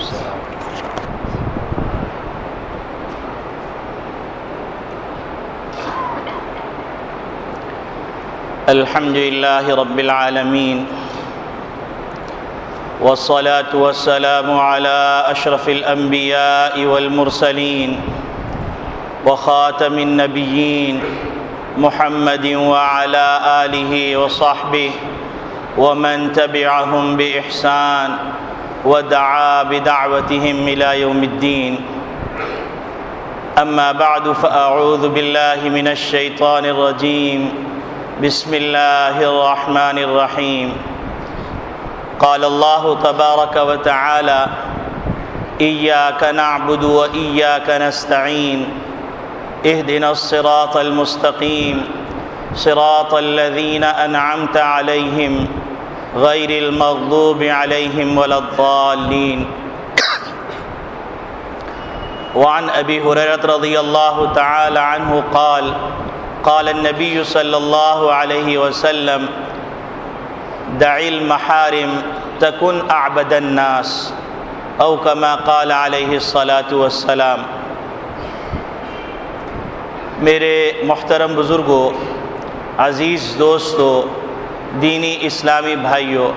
السلام. الحمد لله رب العالمين والصلاة والسلام على أشرف الأنبياء والمرسلين وخاتم النبيين محمد وعلى آله وصحبه ومن تبعهم بإحسان ودعا بدعوتهم إلى يوم الدين. أما بعد فأعوذ بالله من الشيطان الرجيم. بسم الله الرحمن الرحيم. قال الله تبارك وتعالى: إياك نعبد وإياك نستعين اهدنا الصراط المستقيم صراط الذين أنعمت عليهم غير المغضوب عليهم ولا الضالين. وعن أبي هريرة رضي الله تعالى عنه قال: قال النبي صلى الله عليه وسلم: دع المحارم تكن أعبد الناس أو كما قال عليه الصلاة والسلام. میرے محترم بزرگوں، عزیز دوستو، دینی اسلامی بھائیوں،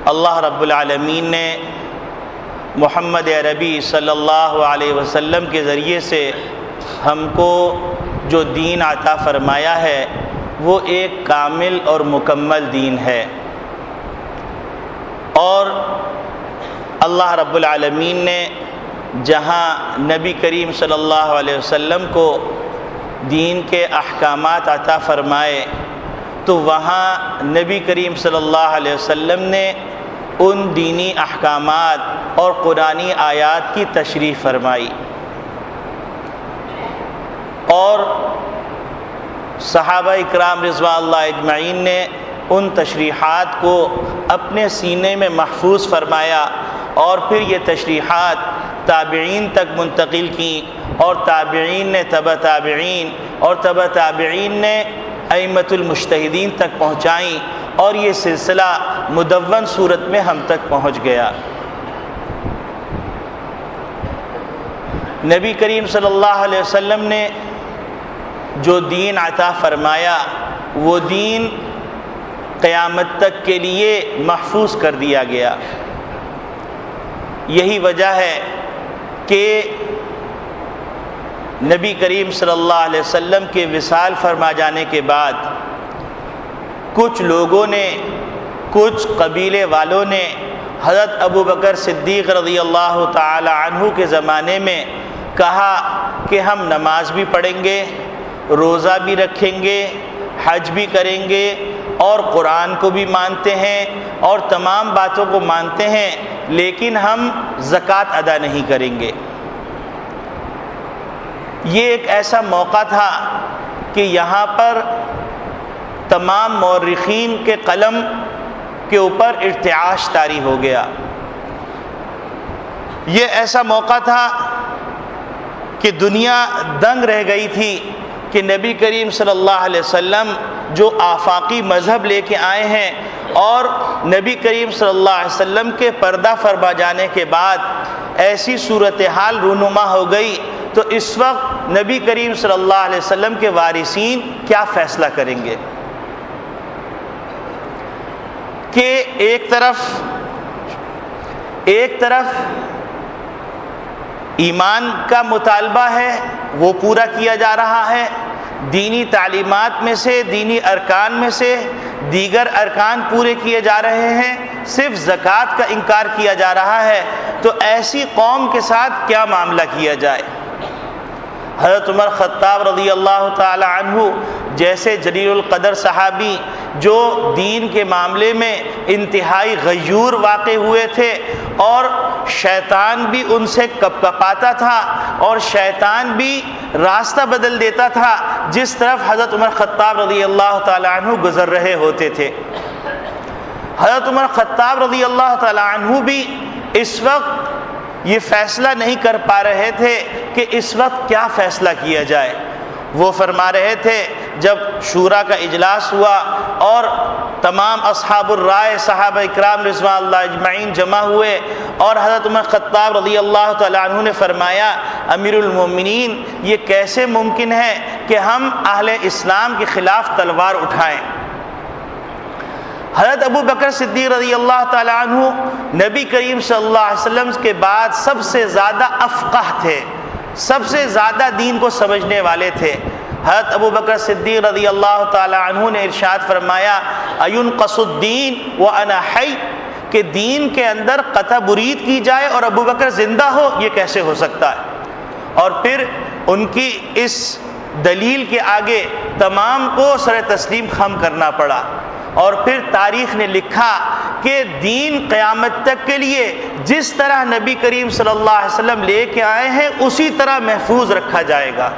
اللہ رب العالمین نے محمد عربی صلی اللہ علیہ وسلم کے ذریعے سے ہم کو جو دین عطا فرمایا ہے وہ ایک کامل اور مکمل دین ہے، اور اللہ رب العالمین نے جہاں نبی کریم صلی اللہ علیہ وسلم کو دین کے احکامات عطا فرمائے تو وہاں نبی کریم صلی اللہ علیہ وسلم نے ان دینی احکامات اور قرآنی آیات کی تشریح فرمائی، اور صحابہ اکرام رضوان اللہ اجمعین نے ان تشریحات کو اپنے سینے میں محفوظ فرمایا، اور پھر یہ تشریحات تابعین تک منتقل کی، اور تابعین نے تبع تابعین، اور تبع تابعین نے ائمۃ المجتہدین تک پہنچائیں، اور یہ سلسلہ مدون صورت میں ہم تک پہنچ گیا. نبی کریم صلی اللہ علیہ وسلم نے جو دین عطا فرمایا وہ دین قیامت تک کے لیے محفوظ کر دیا گیا. یہی وجہ ہے کہ نبی کریم صلی اللہ علیہ وسلم کے وصال فرما جانے کے بعد کچھ لوگوں نے، کچھ قبیلے والوں نے حضرت ابو بکر صدیق رضی اللہ تعالی عنہ کے زمانے میں کہا کہ ہم نماز بھی پڑھیں گے، روزہ بھی رکھیں گے، حج بھی کریں گے، اور قرآن کو بھی مانتے ہیں، اور تمام باتوں کو مانتے ہیں، لیکن ہم زکوٰۃ ادا نہیں کریں گے. یہ ایک ایسا موقع تھا کہ یہاں پر تمام مورخین کے قلم کے اوپر ارتعاش طاری ہو گیا. یہ ایسا موقع تھا کہ دنیا دنگ رہ گئی تھی کہ نبی کریم صلی اللہ علیہ وسلم جو آفاقی مذہب لے کے آئے ہیں، اور نبی کریم صلی اللہ علیہ وسلم کے پردہ فرما جانے کے بعد ایسی صورتحال رونما ہو گئی، تو اس وقت نبی کریم صلی اللہ علیہ وسلم کے وارثین کیا فیصلہ کریں گے؟ کہ ایک طرف ایمان کا مطالبہ ہے، وہ پورا کیا جا رہا ہے، دینی تعلیمات میں سے، دینی ارکان میں سے دیگر ارکان پورے کیے جا رہے ہیں، صرف زکوٰۃ کا انکار کیا جا رہا ہے. تو ایسی قوم کے ساتھ کیا معاملہ کیا جائے؟ حضرت عمر خطاب رضی اللہ تعالی عنہ جیسے جلیل القدر صحابی جو دین کے معاملے میں انتہائی غیور واقع ہوئے تھے، اور شیطان بھی ان سے کپکپاتا تھا، اور شیطان بھی راستہ بدل دیتا تھا جس طرف حضرت عمر خطاب رضی اللہ تعالی عنہ گزر رہے ہوتے تھے. حضرت عمر خطاب رضی اللہ تعالی عنہ بھی اس وقت یہ فیصلہ نہیں کر پا رہے تھے کہ اس وقت کیا فیصلہ کیا جائے. وہ فرما رہے تھے، جب شورا کا اجلاس ہوا اور تمام اصحاب الرائے صحابہ اکرام رضوان اللہ اجمعین جمع ہوئے اور حضرت عمر خطاب رضی اللہ تعالیٰ عنہ نے فرمایا امیر المومنین یہ کیسے ممکن ہے کہ ہم اہل اسلام کے خلاف تلوار اٹھائیں؟ حضرت ابو بکر صدیق رضی اللہ تعالیٰ عنہ نبی کریم صلی اللہ علیہ وسلم کے بعد سب سے زیادہ افقہ تھے، سب سے زیادہ دین کو سمجھنے والے تھے۔ حضرت ابو بکر صدیق رضی اللہ تعالیٰ عنہ نے ارشاد فرمایا اَيُنْقَصُ الدِّينُ وَأَنَا حَيٌّ، کہ دین کے اندر قطع برید کی جائے اور ابو بکر زندہ ہو، یہ کیسے ہو سکتا ہے؟ اور پھر ان کی اس دلیل کے آگے تمام کو سر تسلیم خم کرنا پڑا، اور پھر تاریخ نے لکھا کہ دین قیامت تک کے لیے جس طرح نبی کریم صلی اللہ علیہ وسلم لے کے آئے ہیں اسی طرح محفوظ رکھا جائے گا۔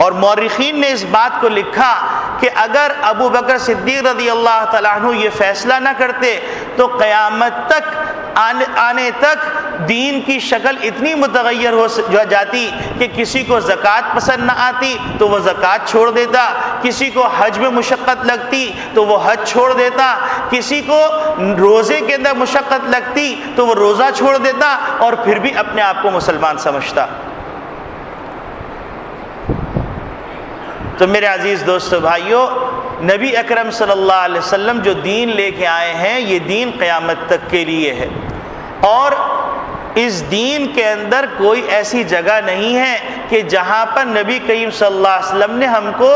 اور مورخین نے اس بات کو لکھا کہ اگر ابو بکر صدیق رضی اللہ تعالیٰ عنہ یہ فیصلہ نہ کرتے تو قیامت تک آنے تک دین کی شکل اتنی متغیر ہو جاتی کہ کسی کو زکوٰۃ پسند نہ آتی تو وہ زکوٰۃ چھوڑ دیتا، کسی کو حج میں مشقت لگتی تو وہ حج چھوڑ دیتا، کسی کو روزے کے اندر مشقت لگتی تو وہ روزہ چھوڑ دیتا اور پھر بھی اپنے آپ کو مسلمان سمجھتا۔ تو میرے عزیز دوستو بھائیو، نبی اکرم صلی اللہ علیہ وسلم جو دین لے کے آئے ہیں یہ دین قیامت تک کے لیے ہے، اور اس دین کے اندر کوئی ایسی جگہ نہیں ہے کہ جہاں پر نبی کریم صلی اللہ علیہ وسلم نے ہم کو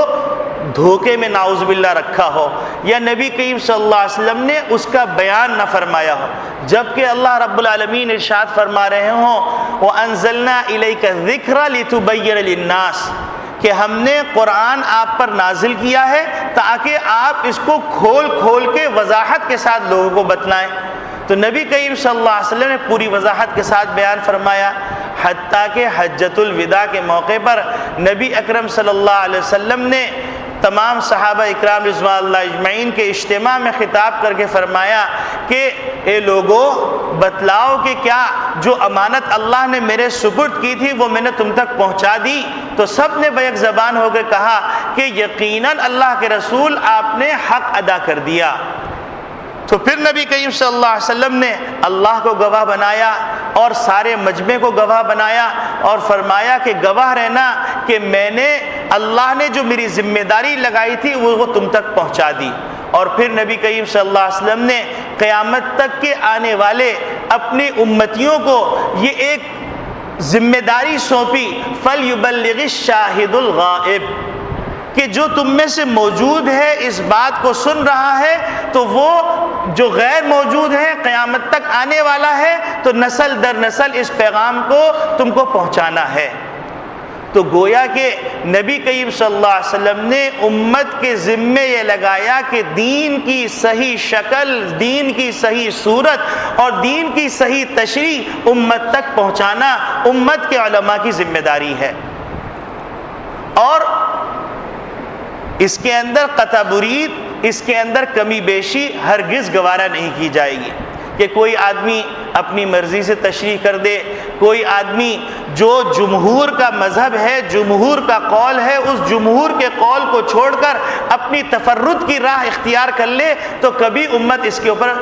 دھوکے میں نعوذ باللہ رکھا ہو، یا نبی کریم صلی اللہ علیہ وسلم نے اس کا بیان نہ فرمایا ہو، جبکہ اللہ رب العالمین ارشاد فرما رہے ہوں وَأَنزَلْنَا إِلَيْكَ الذِّكْرَ لِتُبَيِّنَ لِلنَّاسِ، کہ ہم نے قرآن آپ پر نازل کیا ہے تاکہ آپ اس کو کھول کھول کے وضاحت کے ساتھ لوگوں کو بتلائیں۔ تو نبی کریم صلی اللہ علیہ وسلم نے پوری وضاحت کے ساتھ بیان فرمایا، حتیٰ کہ حجۃ الوداع کے موقع پر نبی اکرم صلی اللہ علیہ وسلم نے تمام صحابہ اکرام رضوان اللہ اجمعین کے اجتماع میں خطاب کر کے فرمایا کہ اے لوگو بتلاؤ کہ کیا جو امانت اللہ نے میرے سپرد کی تھی وہ میں نے تم تک پہنچا دی؟ تو سب نے بیک زبان ہو کے کہا کہ یقیناً اللہ کے رسول آپ نے حق ادا کر دیا۔ تو پھر نبی کریم صلی اللہ علیہ وسلم نے اللہ کو گواہ بنایا اور سارے مجمع کو گواہ بنایا اور فرمایا کہ گواہ رہنا کہ میں نے اللہ نے جو میری ذمہ داری لگائی تھی وہ تم تک پہنچا دی۔ اور پھر نبی کریم صلی اللہ علیہ وسلم نے قیامت تک کے آنے والے اپنی امتیوں کو یہ ایک ذمہ داری سونپی فَلْيُبَلِّغِ الشَّاهِدُ الْغَائِبُ، کہ جو تم میں سے موجود ہے اس بات کو سن رہا ہے تو وہ جو غیر موجود ہے قیامت تک آنے والا ہے تو نسل در نسل اس پیغام کو تم کو پہنچانا ہے۔ تو گویا کہ نبی کریم صلی اللہ علیہ وسلم نے امت کے ذمے یہ لگایا کہ دین کی صحیح شکل، دین کی صحیح صورت اور دین کی صحیح تشریح امت تک پہنچانا امت کے علماء کی ذمہ داری ہے، اور اس کے اندر قطع برید، اس کے اندر کمی بیشی ہرگز گوارا نہیں کی جائے گی کہ کوئی آدمی اپنی مرضی سے تشریح کر دے، کوئی آدمی جو جمہور کا مذہب ہے، جمہور کا قول ہے، اس جمہور کے قول کو چھوڑ کر اپنی تفرد کی راہ اختیار کر لے تو کبھی امت اس کے اوپر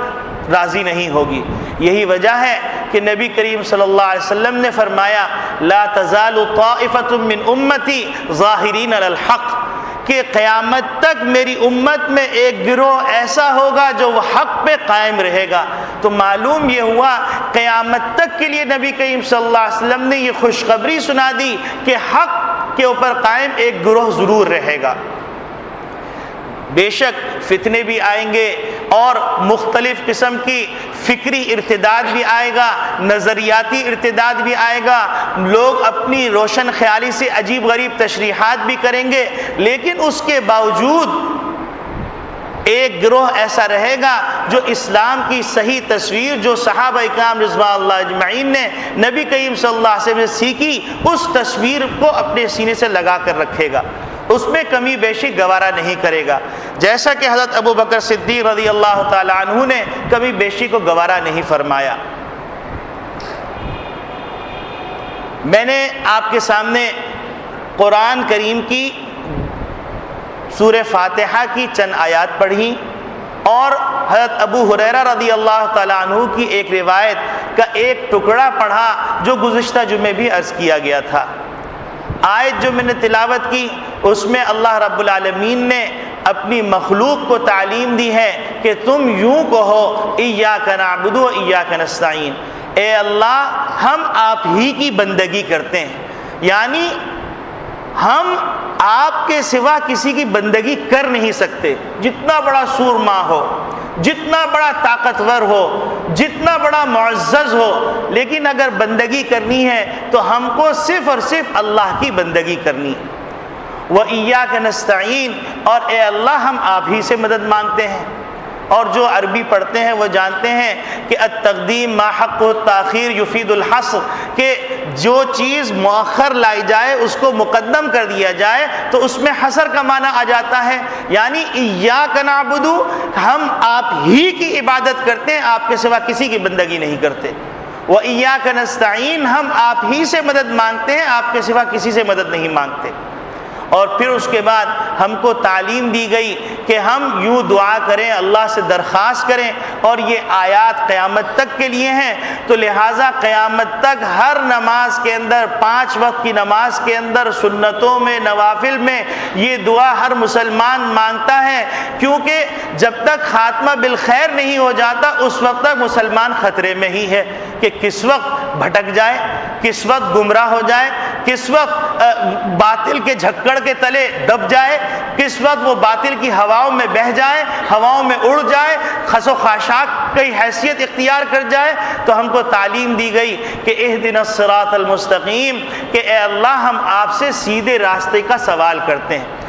راضی نہیں ہوگی۔ یہی وجہ ہے کہ نبی کریم صلی اللہ علیہ وسلم نے فرمایا لا تزال طائفة من امتی ظاہرین علی الحق، کہ قیامت تک میری امت میں ایک گروہ ایسا ہوگا جو وہ حق پہ قائم رہے گا۔ تو معلوم یہ ہوا قیامت تک کے لیے نبی کریم صلی اللہ علیہ وسلم نے یہ خوشخبری سنا دی کہ حق کے اوپر قائم ایک گروہ ضرور رہے گا۔ بے شک فتنے بھی آئیں گے اور مختلف قسم کی فکری ارتداد بھی آئے گا، نظریاتی ارتداد بھی آئے گا، لوگ اپنی روشن خیالی سے عجیب غریب تشریحات بھی کریں گے، لیکن اس کے باوجود ایک گروہ ایسا رہے گا جو اسلام کی صحیح تصویر جو صحابہ اکرام رضوان اللہ اجمعین نے نبی کریم صلی اللہ علیہ وسلم سے سیکھی اس تصویر کو اپنے سینے سے لگا کر رکھے گا، اس میں کمی بیشی گوارا نہیں کرے گا، جیسا کہ حضرت ابو بکر صدیق رضی اللہ تعالی عنہ نے کمی بیشی کو گوارا نہیں فرمایا۔ میں نے آپ کے سامنے قرآن کریم کی سورہ فاتحہ کی چند آیات پڑھی اور حضرت ابو ہریرہ رضی اللہ تعالیٰ عنہ کی ایک روایت کا ایک ٹکڑا پڑھا جو گزشتہ جمعے بھی عرض کیا گیا تھا۔ آیت جو میں نے تلاوت کی اس میں اللہ رب العالمین نے اپنی مخلوق کو تعلیم دی ہے کہ تم یوں کہو ایاک نعبد و ایاک نستعین، اے اللہ ہم آپ ہی کی بندگی کرتے ہیں، یعنی ہم آپ کے سوا کسی کی بندگی کر نہیں سکتے، جتنا بڑا سورما ہو، جتنا بڑا طاقتور ہو، جتنا بڑا معزز ہو، لیکن اگر بندگی کرنی ہے تو ہم کو صرف اور صرف اللہ کی بندگی کرنی ہے۔ وَإِيَّاكَ نَسْتَعِينُ، اور اے اللہ ہم آپ ہی سے مدد مانگتے ہیں۔ اور جو عربی پڑھتے ہیں وہ جانتے ہیں کہ التقدیم ما حق التاخیر یفید الحصر، کہ جو چیز مؤخر لائی جائے اس کو مقدم کر دیا جائے تو اس میں حصر کا معنی آ جاتا ہے، یعنی ایاک نعبد، ہم آپ ہی کی عبادت کرتے ہیں، آپ کے سوا کسی کی بندگی نہیں کرتے۔ وَإِيَّاكَ نَسْتَعِينُ، ہم آپ ہی سے مدد مانگتے ہیں، آپ کے سوا کسی سے مدد نہیں مانگتے۔ اور پھر اس کے بعد ہم کو تعلیم دی گئی کہ ہم یوں دعا کریں، اللہ سے درخواست کریں، اور یہ آیات قیامت تک کے لیے ہیں، تو لہٰذا قیامت تک ہر نماز کے اندر، 5 وقت کی نماز کے اندر، سنتوں میں، نوافل میں یہ دعا ہر مسلمان مانگتا ہے، کیونکہ جب تک خاتمہ بالخیر نہیں ہو جاتا اس وقت تک مسلمان خطرے میں ہی ہے کہ کس وقت بھٹک جائے، کس وقت گمراہ ہو جائے، کس وقت باطل کے جھکڑ کے تلے دب جائے، کس وقت وہ باطل کی ہواؤں میں بہہ جائے، ہواؤں میں اڑ جائے، خس و خاشاک کی حیثیت اختیار کر جائے۔ تو ہم کو تعلیم دی گئی کہ اہدنا الصراط المستقیم، کہ اے اللہ ہم آپ سے سیدھے راستے کا سوال کرتے ہیں۔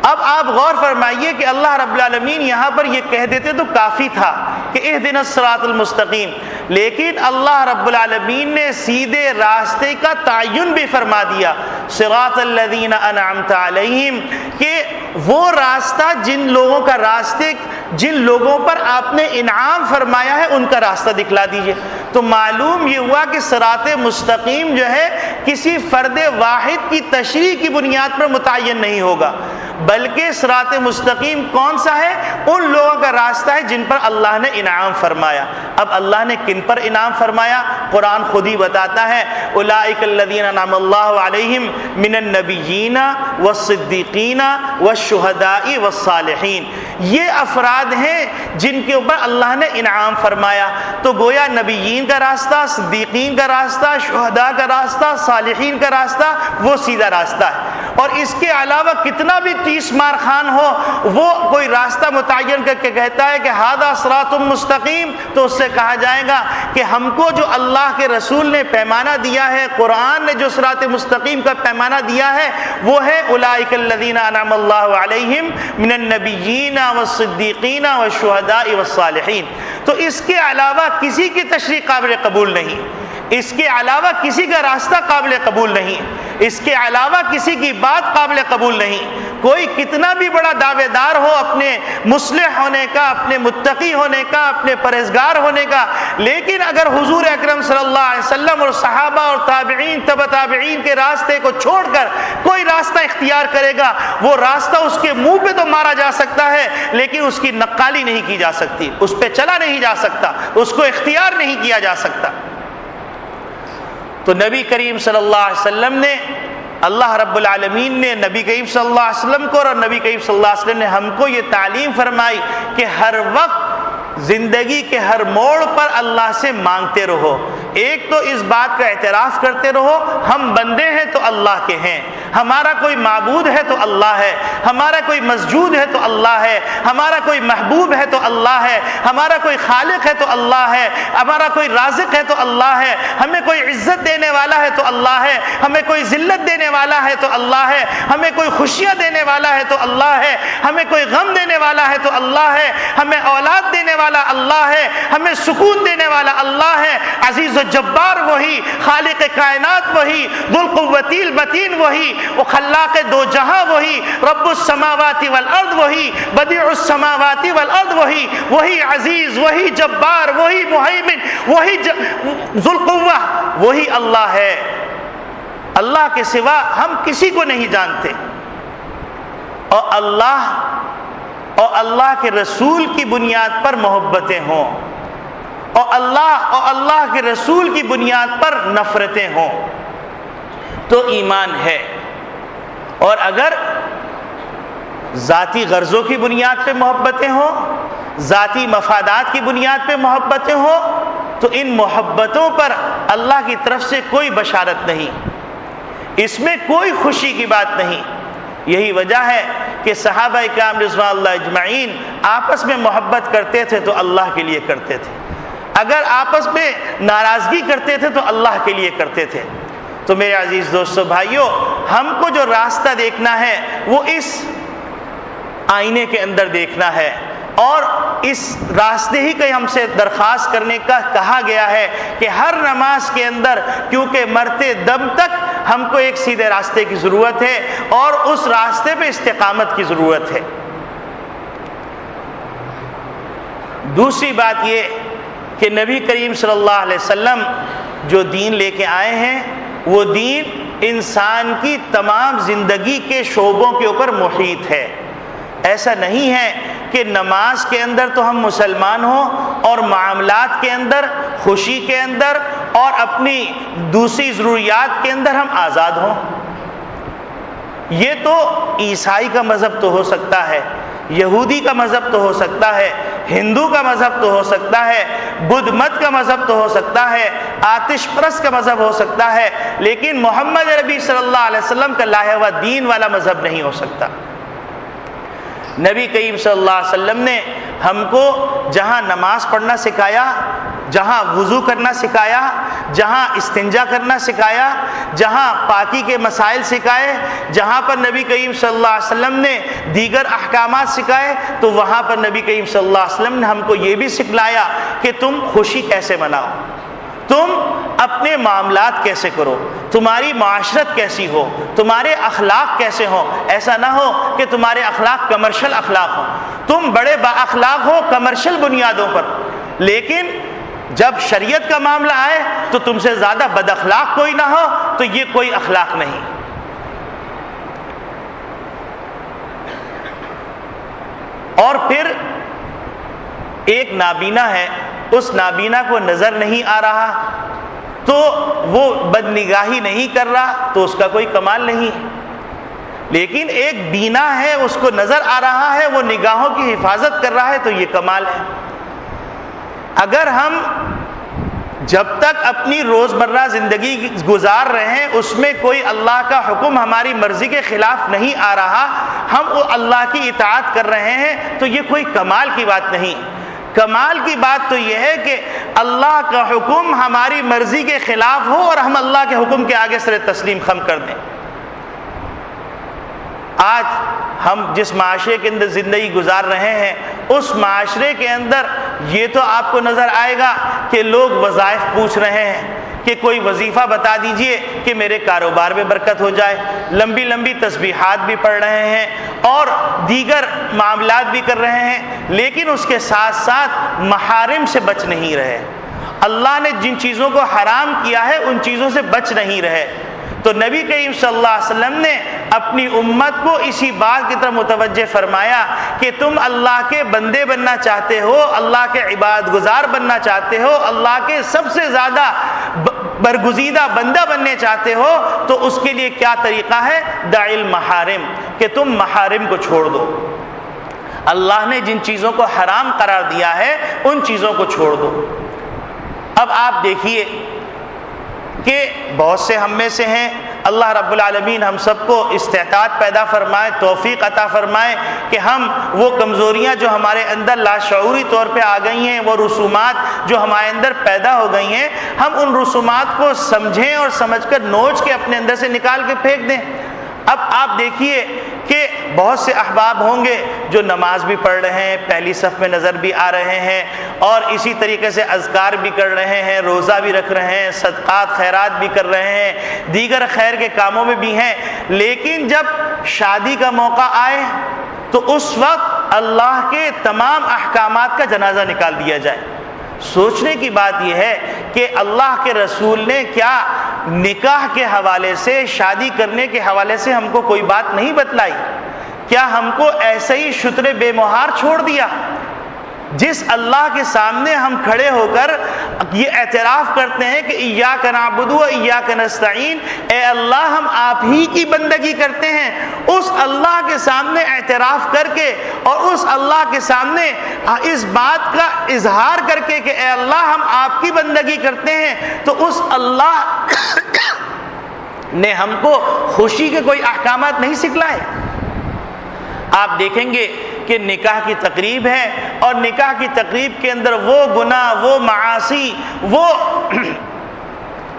اب آپ غور فرمائیے کہ اللہ رب العالمین یہاں پر یہ کہہ دیتے تو کافی تھا کہ اہدنا الصراط المستقیم، لیکن اللہ رب العالمین نے سیدھے راستے کا تعین بھی فرما دیا، صراط الذین انعمت علیہم، کہ وہ راستہ جن لوگوں کا راستے، جن لوگوں پر آپ نے انعام فرمایا ہے ان کا راستہ دکھلا دیجئے۔ تو معلوم یہ ہوا کہ صراط مستقیم جو ہے کسی فرد واحد کی تشریح کی بنیاد پر متعین نہیں ہوگا، بلکہ صراط مستقیم کون سا ہے؟ ان لوگوں کا راستہ ہے جن پر اللہ نے انعام فرمایا۔ اب اللہ نے کن پر انعام فرمایا؟ قرآن خود ہی بتاتا ہے، اولئک الذین انعم اللہ علیہم من النبیین والصدیقین والشہداء والصالحین، یہ افراد ہیں جن کے اوپر اللہ نے انعام فرمایا۔ تو گویا نبیین کا راستہ، صدیقین کا راستہ، شہداء کا راستہ، صالحین کا راستہ وہ سیدھا راستہ ہے، اور اس کے علاوہ کتنا بھی 30 مار خان ہو، وہ کوئی راستہ متعین کر کے کہتا ہے کہ ھذا صراط مستقیم، تو اس سے کہا جائے گا کہ ہم کو جو اللہ کے رسول نے پیمانہ دیا ہے، قرآن نے جو صراط مستقیم کا پیمانہ دیا ہے، وہ ہے اولئک الذین انعم اللہ علیہم من النبیین والصدیقین والشہداء والصالحین۔ تو اس کے علاوہ کسی کی تشریح قابل قبول نہیں، اس کے علاوہ کسی کا راستہ قابل قبول نہیں، اس کے علاوہ کسی کی بات قابل قبول نہیں۔ کوئی کتنا بھی بڑا دعوے دار ہو اپنے مصلح ہونے کا، اپنے متقی ہونے کا، اپنے پرہیزگار ہونے کا، لیکن اگر حضور اکرم صلی اللہ علیہ وسلم اور صحابہ اور تابعین، تبع تابعین کے راستے کو چھوڑ کر کوئی راستہ اختیار کرے گا، وہ راستہ اس کے منہ پہ تو مارا جا سکتا ہے لیکن اس کی نقالی نہیں کی جا سکتی، اس پہ چلا نہیں جا سکتا، اس کو اختیار نہیں کیا جا سکتا۔ تو نبی کریم صلی اللہ علیہ وسلم نے، اللہ رب العالمین نے نبی کریم صلی اللہ علیہ وسلم کو اور نبی کریم صلی اللہ علیہ وسلم نے ہم کو یہ تعلیم فرمائی کہ ہر وقت زندگی کے ہر موڑ پر اللہ سے مانگتے رہو۔ ایک تو اس بات کا اعتراف کرتے رہو ہم بندے ہیں تو اللہ کے ہیں، ہمارا کوئی معبود ہے تو اللہ ہے، ہمارا کوئی مسجود ہے تو اللہ ہے، ہمارا کوئی محبوب ہے تو اللہ ہے، ہمارا کوئی خالق ہے تو اللہ ہے، ہمارا کوئی رازق ہے تو اللہ ہے، ہمیں کوئی عزت دینے والا ہے تو اللہ ہے، ہمیں کوئی ذلت دینے والا ہے تو اللہ ہے، ہمیں کوئی خوشیاں دینے والا ہے تو اللہ ہے، ہمیں کوئی غم دینے والا ہے تو اللہ ہے، ہمیں اولاد دینے والا اللہ ہے، ہمیں سکون دینے والا اللہ ہے، عزیز و جبار وہی، خالق کائنات وہی، ذو القوۃ المتین وہی، وہ خلاق دو جہاں وہی، رب السماوات والارض وہی، بدیع السماوات والارض وہی، وہی عزیز، وہی جبار، وہی مہیمن، وہی ذو القوہ، وہی اللہ ہے۔ اللہ کے سوا ہم کسی کو نہیں جانتے، اور اللہ اور اللہ کے رسول کی بنیاد پر محبتیں ہوں اور اللہ کے رسول کی بنیاد پر نفرتیں ہوں تو ایمان ہے. اور اگر ذاتی غرضوں کی بنیاد پہ محبتیں ہوں، ذاتی مفادات کی بنیاد پہ محبتیں ہوں، تو ان محبتوں پر اللہ کی طرف سے کوئی بشارت نہیں، اس میں کوئی خوشی کی بات نہیں. یہی وجہ ہے کہ صحابہ کرام رضوان اللہ اجمعین آپس میں محبت کرتے تھے تو اللہ کے لیے کرتے تھے، اگر آپس میں ناراضگی کرتے تھے تو اللہ کے لیے کرتے تھے. تو میرے عزیز دوستو بھائیوں، ہم کو جو راستہ دیکھنا ہے وہ اس آئینے کے اندر دیکھنا ہے، اور اس راستے ہی کا ہم سے درخواست کرنے کا کہا گیا ہے کہ ہر نماز کے اندر، کیونکہ مرتے دم تک ہم کو ایک سیدھے راستے کی ضرورت ہے اور اس راستے پہ استقامت کی ضرورت ہے. دوسری بات یہ کہ نبی کریم صلی اللہ علیہ وسلم جو دین لے کے آئے ہیں وہ دین انسان کی تمام زندگی کے شعبوں کے اوپر محیط ہے. ایسا نہیں ہے کہ نماز کے اندر تو ہم مسلمان ہوں اور معاملات کے اندر، خوشی کے اندر اور اپنی دوسری ضروریات کے اندر ہم آزاد ہوں. یہ تو عیسائی کا مذہب تو ہو سکتا ہے، یہودی کا مذہب تو ہو سکتا ہے، ہندو کا مذہب تو ہو سکتا ہے، بدھ مت کا مذہب تو ہو سکتا ہے، آتش پرست کا مذہب ہو سکتا ہے، لیکن محمد عربی صلی اللہ علیہ وسلم کا لایا ہوا دین والا مذہب نہیں ہو سکتا. نبی کریم صلی اللہ علیہ وسلم نے ہم کو جہاں نماز پڑھنا سکھایا، جہاں وضو کرنا سکھایا، جہاں استنجا کرنا سکھایا، جہاں پاکی کے مسائل سکھائے، جہاں پر نبی کریم صلی اللہ علیہ وسلم نے دیگر احکامات سکھائے، تو وہاں پر نبی کریم صلی اللہ علیہ وسلم نے ہم کو یہ بھی سکھلایا کہ تم خوشی کیسے مناؤ، تم اپنے معاملات کیسے کرو، تمہاری معاشرت کیسی ہو، تمہارے اخلاق کیسے ہوں. ایسا نہ ہو کہ تمہارے اخلاق کمرشل اخلاق ہوں، تم بڑے با اخلاق ہو کمرشل بنیادوں پر، لیکن جب شریعت کا معاملہ آئے تو تم سے زیادہ بد اخلاق کوئی نہ ہو، تو یہ کوئی اخلاق نہیں. اور پھر ایک نابینا ہے، اس نابینا کو نظر نہیں آ رہا تو وہ بد نگاہی نہیں کر رہا تو اس کا کوئی کمال نہیں، لیکن ایک بینا ہے، اس کو نظر آ رہا ہے، وہ نگاہوں کی حفاظت کر رہا ہے تو یہ کمال ہے. اگر ہم جب تک اپنی روزمرہ زندگی گزار رہے ہیں اس میں کوئی اللہ کا حکم ہماری مرضی کے خلاف نہیں آ رہا، ہم وہ اللہ کی اطاعت کر رہے ہیں، تو یہ کوئی کمال کی بات نہیں. کمال کی بات تو یہ ہے کہ اللہ کا حکم ہماری مرضی کے خلاف ہو اور ہم اللہ کے حکم کے آگے سر تسلیم خم کر دیں. آج ہم جس معاشرے کے اندر زندگی گزار رہے ہیں اس معاشرے کے اندر یہ تو آپ کو نظر آئے گا کہ لوگ وظائف پوچھ رہے ہیں کہ کوئی وظیفہ بتا دیجئے کہ میرے کاروبار میں برکت ہو جائے، لمبی لمبی تسبیحات بھی پڑھ رہے ہیں اور دیگر معاملات بھی کر رہے ہیں، لیکن اس کے ساتھ ساتھ محارم سے بچ نہیں رہے. اللہ نے جن چیزوں کو حرام کیا ہے ان چیزوں سے بچ نہیں رہے. تو نبی کریم صلی اللہ علیہ وسلم نے اپنی امت کو اسی بات کی طرف متوجہ فرمایا کہ تم اللہ کے بندے بننا چاہتے ہو، اللہ کے عبادت گزار بننا چاہتے ہو، اللہ کے سب سے زیادہ برگزیدہ بندہ بننے چاہتے ہو، تو اس کے لیے کیا طریقہ ہے؟ دع المحارم، کہ تم محارم کو چھوڑ دو. اللہ نے جن چیزوں کو حرام قرار دیا ہے ان چیزوں کو چھوڑ دو. اب آپ دیکھیے کہ بہت سے ہم میں سے ہیں، اللہ رب العالمین ہم سب کو استعداد پیدا فرمائے، توفیق عطا فرمائے کہ ہم وہ کمزوریاں جو ہمارے اندر لاشعوری طور پہ آ گئی ہیں، وہ رسومات جو ہمارے اندر پیدا ہو گئی ہیں، ہم ان رسومات کو سمجھیں اور سمجھ کر نوچ کے اپنے اندر سے نکال کے پھینک دیں. اب آپ دیکھیے کہ بہت سے احباب ہوں گے جو نماز بھی پڑھ رہے ہیں، پہلی صف میں نظر بھی آ رہے ہیں اور اسی طریقے سے اذکار بھی کر رہے ہیں، روزہ بھی رکھ رہے ہیں، صدقات خیرات بھی کر رہے ہیں، دیگر خیر کے کاموں میں بھی ہیں، لیکن جب شادی کا موقع آئے تو اس وقت اللہ کے تمام احکامات کا جنازہ نکال دیا جائے. سوچنے کی بات یہ ہے کہ اللہ کے رسول نے کیا نکاح کے حوالے سے، شادی کرنے کے حوالے سے ہم کو کوئی بات نہیں بتلائی؟ کیا ہم کو ایسے ہی شتر بے مہار چھوڑ دیا؟ جس اللہ کے سامنے ہم کھڑے ہو کر یہ اعتراف کرتے ہیں کہ ایاک نعبد و ایاک نستعین، اے اللہ ہم آپ ہی کی بندگی کرتے ہیں، اس اللہ کے سامنے اعتراف کر کے اور اس اللہ کے سامنے اس بات کا اظہار کر کے کہ اے اللہ ہم آپ کی بندگی کرتے ہیں، تو اس اللہ نے ہم کو خوشی کے کوئی احکامات نہیں سکھلائے۔ آپ دیکھیں گے کہ نکاح کی تقریب ہے اور نکاح کی تقریب کے اندر وہ گناہ، وہ معاصی، وہ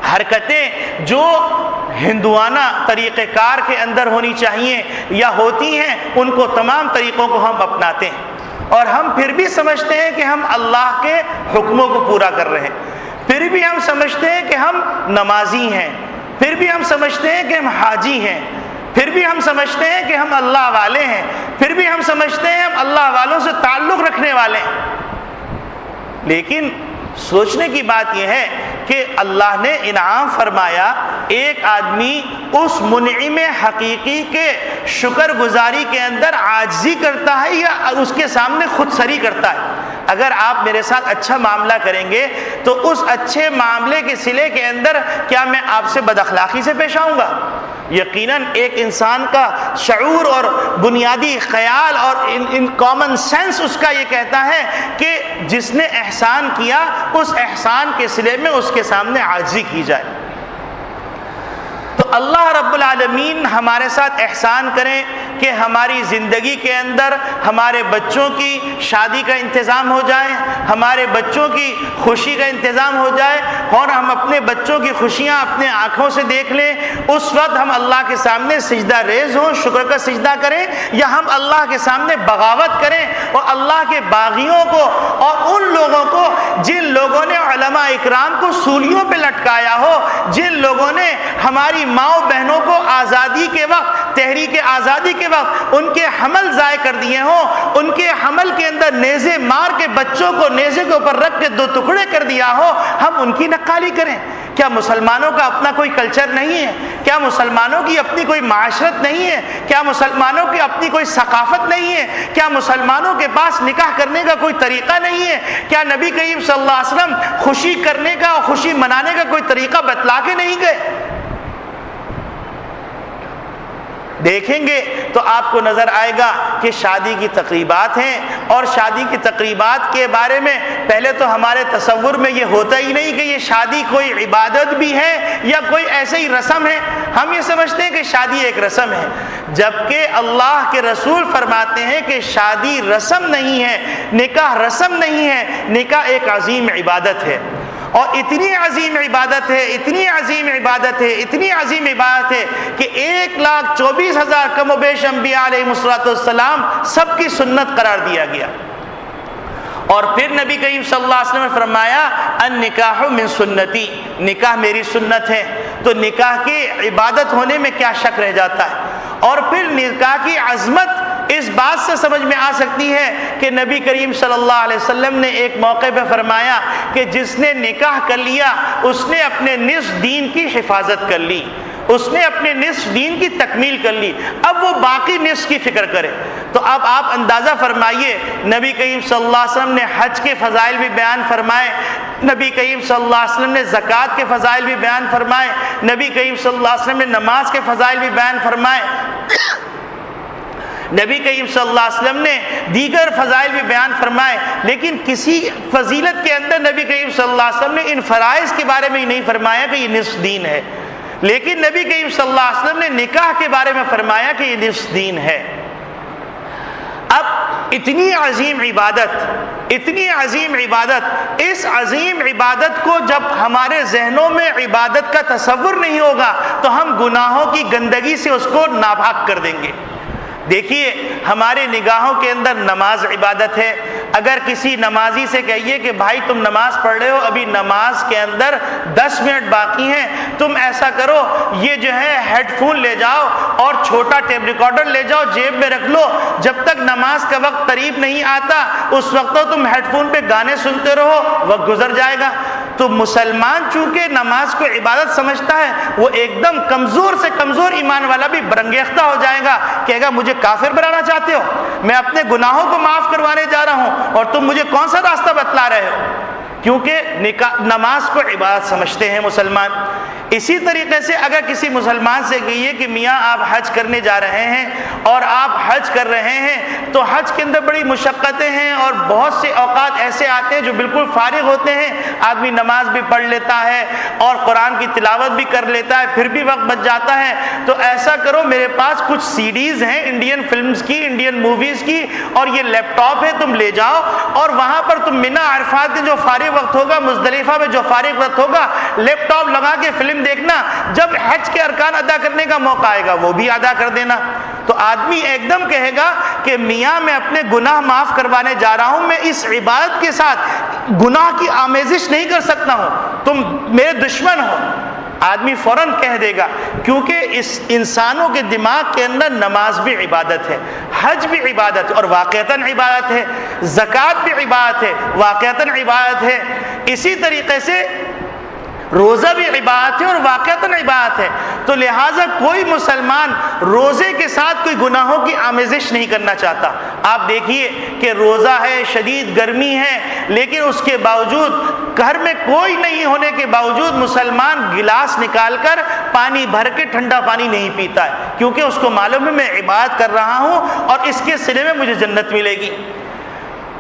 حرکتیں جو ہندوانہ طریقہ کار کے اندر ہونی چاہیے یا ہوتی ہیں، ان کو تمام طریقوں کو ہم اپناتے ہیں، اور ہم پھر بھی سمجھتے ہیں کہ ہم اللہ کے حکموں کو پورا کر رہے ہیں، پھر بھی ہم سمجھتے ہیں کہ ہم نمازی ہیں، پھر بھی ہم سمجھتے ہیں کہ ہم حاجی ہیں، پھر بھی ہم سمجھتے ہیں کہ ہم اللہ والے ہیں، پھر بھی ہم سمجھتے ہیں ہم اللہ والوں سے تعلق رکھنے والے ہیں۔ لیکن سوچنے کی بات یہ ہے کہ اللہ نے انعام فرمایا، ایک آدمی اس منعم حقیقی کے شکر گزاری کے اندر عاجزی کرتا ہے یا اس کے سامنے خود سری کرتا ہے۔ اگر آپ میرے ساتھ اچھا معاملہ کریں گے تو اس اچھے معاملے کے صلے کے اندر کیا میں آپ سے بد اخلاقی سے پیش آؤں گا؟ یقیناً ایک انسان کا شعور اور بنیادی خیال اور ان کامن سینس اس کا یہ کہتا ہے کہ جس نے احسان کیا اس احسان کے صلے میں اس کے سامنے عاجزی کی جائے۔ تو اللہ رب العالمین ہمارے ساتھ احسان کریں کہ ہماری زندگی کے اندر ہمارے بچوں کی شادی کا انتظام ہو جائے، ہمارے بچوں کی خوشی کا انتظام ہو جائے، اور ہم اپنے بچوں کی خوشیاں اپنے آنکھوں سے دیکھ لیں۔ اس وقت ہم اللہ کے سامنے سجدہ ریز ہوں، شکر کا سجدہ کریں، یا ہم اللہ کے سامنے بغاوت کریں اور اللہ کے باغیوں کو اور ان لوگوں کو جن لوگوں نے علماء اکرام کو سولیوں پہ لٹکایا ہو، جن لوگوں نے ہماری ماؤں بہنوں کو آزادی کے وقت، تحریک آزادی کے وقت ان کے حمل ضائع کر دیے ہوں، ان کے حمل کے اندر نیزے مار کے بچوں کو نیزے کے اوپر رکھ کے دو ٹکڑے کر دیا ہو، ہم ان کی نقالی کریں؟ کیا مسلمانوں کا اپنا کوئی کلچر نہیں ہے؟ کیا مسلمانوں کی اپنی کوئی معاشرت نہیں ہے؟ کیا مسلمانوں کی اپنی کوئی ثقافت نہیں ہے؟ کیا مسلمانوں کے پاس نکاح کرنے کا کوئی طریقہ نہیں ہے؟ کیا نبی کریم صلی اللہ علیہ وسلم خوشی کرنے کا اور خوشی منانے کا کوئی طریقہ بتلا کے نہیں گئے؟ دیکھیں گے تو آپ کو نظر آئے گا کہ شادی کی تقریبات ہیں، اور شادی کی تقریبات کے بارے میں پہلے تو ہمارے تصور میں یہ ہوتا ہی نہیں کہ یہ شادی کوئی عبادت بھی ہے یا کوئی ایسے ہی رسم ہے۔ ہم یہ سمجھتے ہیں کہ شادی ایک رسم ہے، جبکہ اللہ کے رسول فرماتے ہیں کہ شادی رسم نہیں ہے، نکاح رسم نہیں ہے، نکاح ایک عظیم عبادت ہے، اور اتنی عظیم عبادت ہے، اتنی عظیم عبادت ہے، اتنی عظیم عبادت ہے کہ 1,24,000 کم و بیش انبیاء علیہ السلام سب کی سنت قرار دیا گیا۔ اور پھر نبی کریم صلی اللہ علیہ وسلم نے فرمایا النکاح من سنتی، نکاح میری سنت ہے۔ تو نکاح کی عبادت ہونے میں کیا شک رہ جاتا ہے؟ اور پھر نکاح کی عظمت اس بات سے سمجھ میں آ سکتی ہے کہ نبی کریم صلی اللہ علیہ وسلم نے ایک موقع پہ فرمایا کہ جس نے نکاح کر لیا اس نے اپنے نصف دین کی حفاظت کر لی، اس نے اپنے نصف دین کی تکمیل کر لی، اب وہ باقی نصف کی فکر کرے۔ تو اب آپ اندازہ فرمائیے، نبی کریم صلی اللہ علیہ وسلم نے حج کے فضائل بھی بیان فرمائے، نبی کریم صلی اللہ علیہ وسلم نے زکوٰۃ کے فضائل بھی بیان فرمائے، نبی کریم صلی اللہ علیہ وسلم نے نماز کے فضائل بھی بیان فرمائے، نبی کریم صلی اللہ علیہ وسلم نے دیگر فضائل بھی بیان فرمائے، لیکن کسی فضیلت کے اندر نبی کریم صلی اللہ علیہ وسلم نے ان فرائض کے بارے میں ہی نہیں فرمایا کہ یہ نصف دین ہے، لیکن نبی کریم صلی اللہ علیہ وسلم نے نکاح کے بارے میں فرمایا کہ یہ نصف دین ہے۔ اب اتنی عظیم عبادت، اتنی عظیم عبادت، اس عظیم عبادت کو جب ہمارے ذہنوں میں عبادت کا تصور نہیں ہوگا تو ہم گناہوں کی گندگی سے اس کو ناپاک کر دیں گے۔ دیکھیے ہمارے نگاہوں کے اندر نماز عبادت ہے، اگر کسی نمازی سے کہیے کہ بھائی تم نماز پڑھ رہے ہو، ابھی نماز کے اندر 10 منٹ باقی ہیں، تم ایسا کرو یہ جو ہے ہیڈ فون لے جاؤ اور چھوٹا ٹیپ ریکارڈر لے جاؤ جیب میں رکھ لو، جب تک نماز کا وقت قریب نہیں آتا اس وقت تم ہیڈ فون پہ گانے سنتے رہو، وقت گزر جائے گا۔ تو مسلمان چونکہ نماز کو عبادت سمجھتا ہے، وہ ایک دم کمزور سے کمزور ایمان والا بھی برنگیختہ ہو جائے گا، کہے گا مجھے کافر بنانا چاہتے ہو، میں اپنے گناہوں کو معاف کروانے جا رہا ہوں اور تم مجھے کون سا راستہ بتلا رہے ہو؟ کیونکہ نماز کو عبادت سمجھتے ہیں مسلمان۔ اسی طریقے سے اگر کسی مسلمان سے کہیے کہ میاں آپ حج کرنے جا رہے ہیں اور آپ حج کر رہے ہیں، تو حج کے اندر بڑی مشقتیں ہیں اور بہت سے اوقات ایسے آتے ہیں جو بالکل فارغ ہوتے ہیں، آدمی نماز بھی پڑھ لیتا ہے اور قرآن کی تلاوت بھی کر لیتا ہے، پھر بھی وقت بچ جاتا ہے، تو ایسا کرو میرے پاس کچھ CDs ہیں انڈین فلمز کی، انڈین موویز کی، اور یہ لیپ ٹاپ ہے، تم لے جاؤ اور وہاں پر تم منی عرفات کے جو فارغ وقت ہوگا، مزدلفہ میں جو فارغ وقت ہوگا، لیپ ٹاپ لگا کے فلم دیکھنا، جب حج کے ارکان ادا کرنے کا موقع آئے گا وہ بھی ادا کر دینا۔ تو آدمی ایک دم کہے گا کہ میاں میں اپنے گناہ معاف کروانے جا رہا ہوں، میں اس عبادت کے ساتھ گناہ کی آمیزش نہیں کر سکتا ہوں، تم میرے دشمن ہو۔ آدمی فوراً کہہ دے گا، کیونکہ اس انسانوں کے دماغ کے اندر نماز بھی عبادت ہے، حج بھی عبادت ہے اور واقعتاً عبادت ہے، زکوٰۃ بھی عبادت ہے، واقعتاً عبادت ہے، اسی طریقے سے روزہ بھی عبادت ہے اور واقعتاً عبادت ہے۔ تو لہٰذا کوئی مسلمان روزے کے ساتھ کوئی گناہوں کی آمیزش نہیں کرنا چاہتا۔ آپ دیکھیے کہ روزہ ہے، شدید گرمی ہے، لیکن اس کے باوجود گھر میں کوئی نہیں ہونے کے باوجود مسلمان گلاس نکال کر پانی بھر کے ٹھنڈا پانی نہیں پیتا ہے، کیونکہ اس کو معلوم ہے میں عبادت کر رہا ہوں اور اس کے صلے میں مجھے جنت ملے گی۔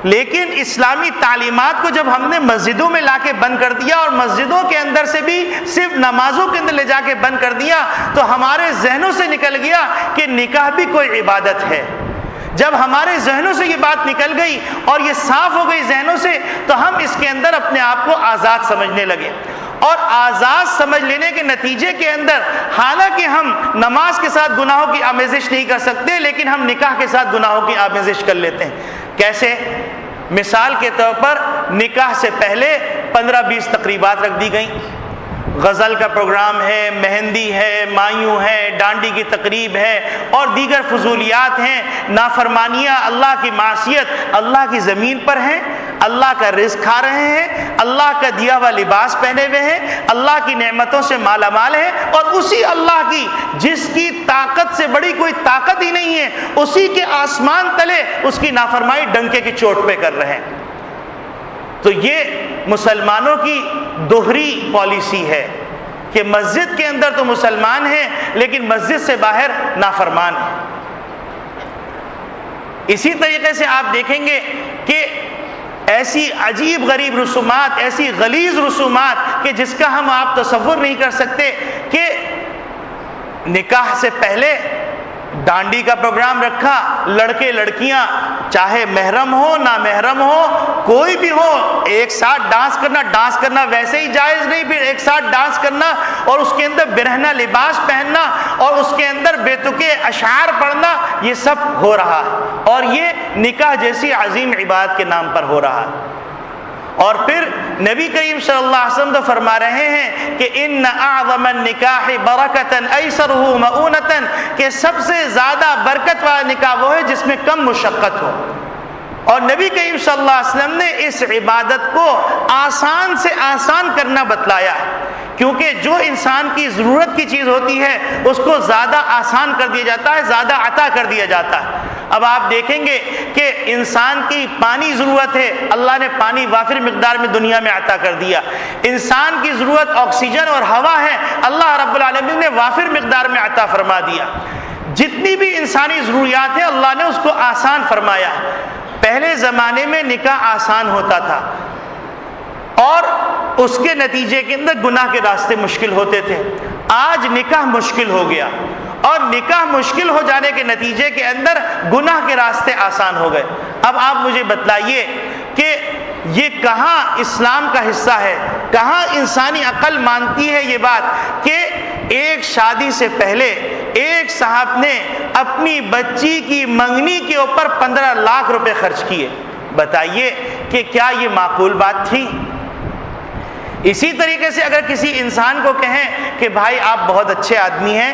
لیکن اسلامی تعلیمات کو جب ہم نے مسجدوں میں لا کے بند کر دیا اور مسجدوں کے اندر سے بھی صرف نمازوں کے اندر لے جا کے بند کر دیا، تو ہمارے ذہنوں سے نکل گیا کہ نکاح بھی کوئی عبادت ہے۔ جب ہمارے ذہنوں سے یہ بات نکل گئی اور یہ صاف ہو گئی ذہنوں سے، تو ہم اس کے اندر اپنے آپ کو آزاد سمجھنے لگے، اور آزاد سمجھ لینے کے نتیجے کے اندر حالانکہ ہم نماز کے ساتھ گناہوں کی آمیزش نہیں کر سکتے، لیکن ہم نکاح کے ساتھ گناہوں کی آمیزش کر لیتے ہیں۔ کیسے؟ مثال کے طور پر نکاح سے پہلے 15-20 تقریبات رکھ دی گئیں، غزل کا پروگرام ہے، مہندی ہے، مایوں ہے، ڈانڈی کی تقریب ہے اور دیگر فضولیات ہیں، نافرمانیاں، اللہ کی معصیت، اللہ کی زمین پر ہیں، اللہ کا رزق کھا رہے ہیں، اللہ کا دیا ہوا لباس پہنے ہوئے ہیں، اللہ کی نعمتوں سے مالا مال ہے، اور اسی اللہ کی جس کی طاقت سے بڑی کوئی طاقت ہی نہیں ہے، اسی کے آسمان تلے اس کی نافرمائی ڈنکے کی چوٹ پہ کر رہے ہیں۔ تو یہ مسلمانوں کی دوہری پالیسی ہے کہ مسجد کے اندر تو مسلمان ہیں لیکن مسجد سے باہر نافرمان ہیں۔ اسی طریقے سے آپ دیکھیں گے کہ ایسی عجیب غریب رسومات، ایسی غلیظ رسومات کہ جس کا ہم آپ تصور نہیں کر سکتے، کہ نکاح سے پہلے ڈانڈی کا پروگرام رکھا، لڑکے لڑکیاں چاہے محرم ہو نہ محرم ہو کوئی بھی ہو، ایک ساتھ ڈانس کرنا ویسے ہی جائز نہیں، پھر ایک ساتھ ڈانس کرنا اور اس کے اندر برہنہ لباس پہننا اور اس کے اندر بے تکے اشعار پڑھنا، یہ سب ہو رہا ہے، اور یہ نکاح جیسی عظیم عبادت کے نام پر ہو رہا ہے۔ اور پھر نبی کریم صلی اللہ علیہ وسلم تو فرما رہے ہیں کہ ان اعظم النکاح برکتا ایسرہ مؤونتا، کہ سب سے زیادہ برکت والا نکاح وہ ہے جس میں کم مشقت ہو، اور نبی کریم صلی اللہ علیہ وسلم نے اس عبادت کو آسان سے آسان کرنا بتلایا، کیونکہ جو انسان کی ضرورت کی چیز ہوتی ہے اس کو زیادہ آسان کر دیا جاتا ہے، زیادہ عطا کر دیا جاتا ہے۔ اب آپ دیکھیں گے کہ انسان کی پانی ضرورت ہے، اللہ نے پانی وافر مقدار میں دنیا میں عطا کر دیا۔ انسان کی ضرورت آکسیجن اور ہوا ہے، اللہ رب العالمین نے وافر مقدار میں عطا فرما دیا۔ جتنی بھی انسانی ضروریات ہیں اللہ نے اس کو آسان فرمایا۔ پہلے زمانے میں نکاح آسان ہوتا تھا اور اس کے نتیجے کے اندر گناہ کے راستے مشکل ہوتے تھے۔ آج نکاح مشکل ہو گیا، اور نکاح مشکل ہو جانے کے نتیجے کے اندر گناہ کے راستے آسان ہو گئے۔ اب آپ مجھے بتلائیے کہ یہ کہاں اسلام کا حصہ ہے، کہاں انسانی عقل مانتی ہے یہ بات کہ ایک شادی سے پہلے ایک صاحب نے اپنی بچی کی منگنی کے اوپر 15 لاکھ روپے خرچ کیے؟ بتائیے کہ کیا یہ معقول بات تھی؟ اسی طریقے سے اگر کسی انسان کو کہیں کہ بھائی آپ بہت اچھے آدمی ہیں،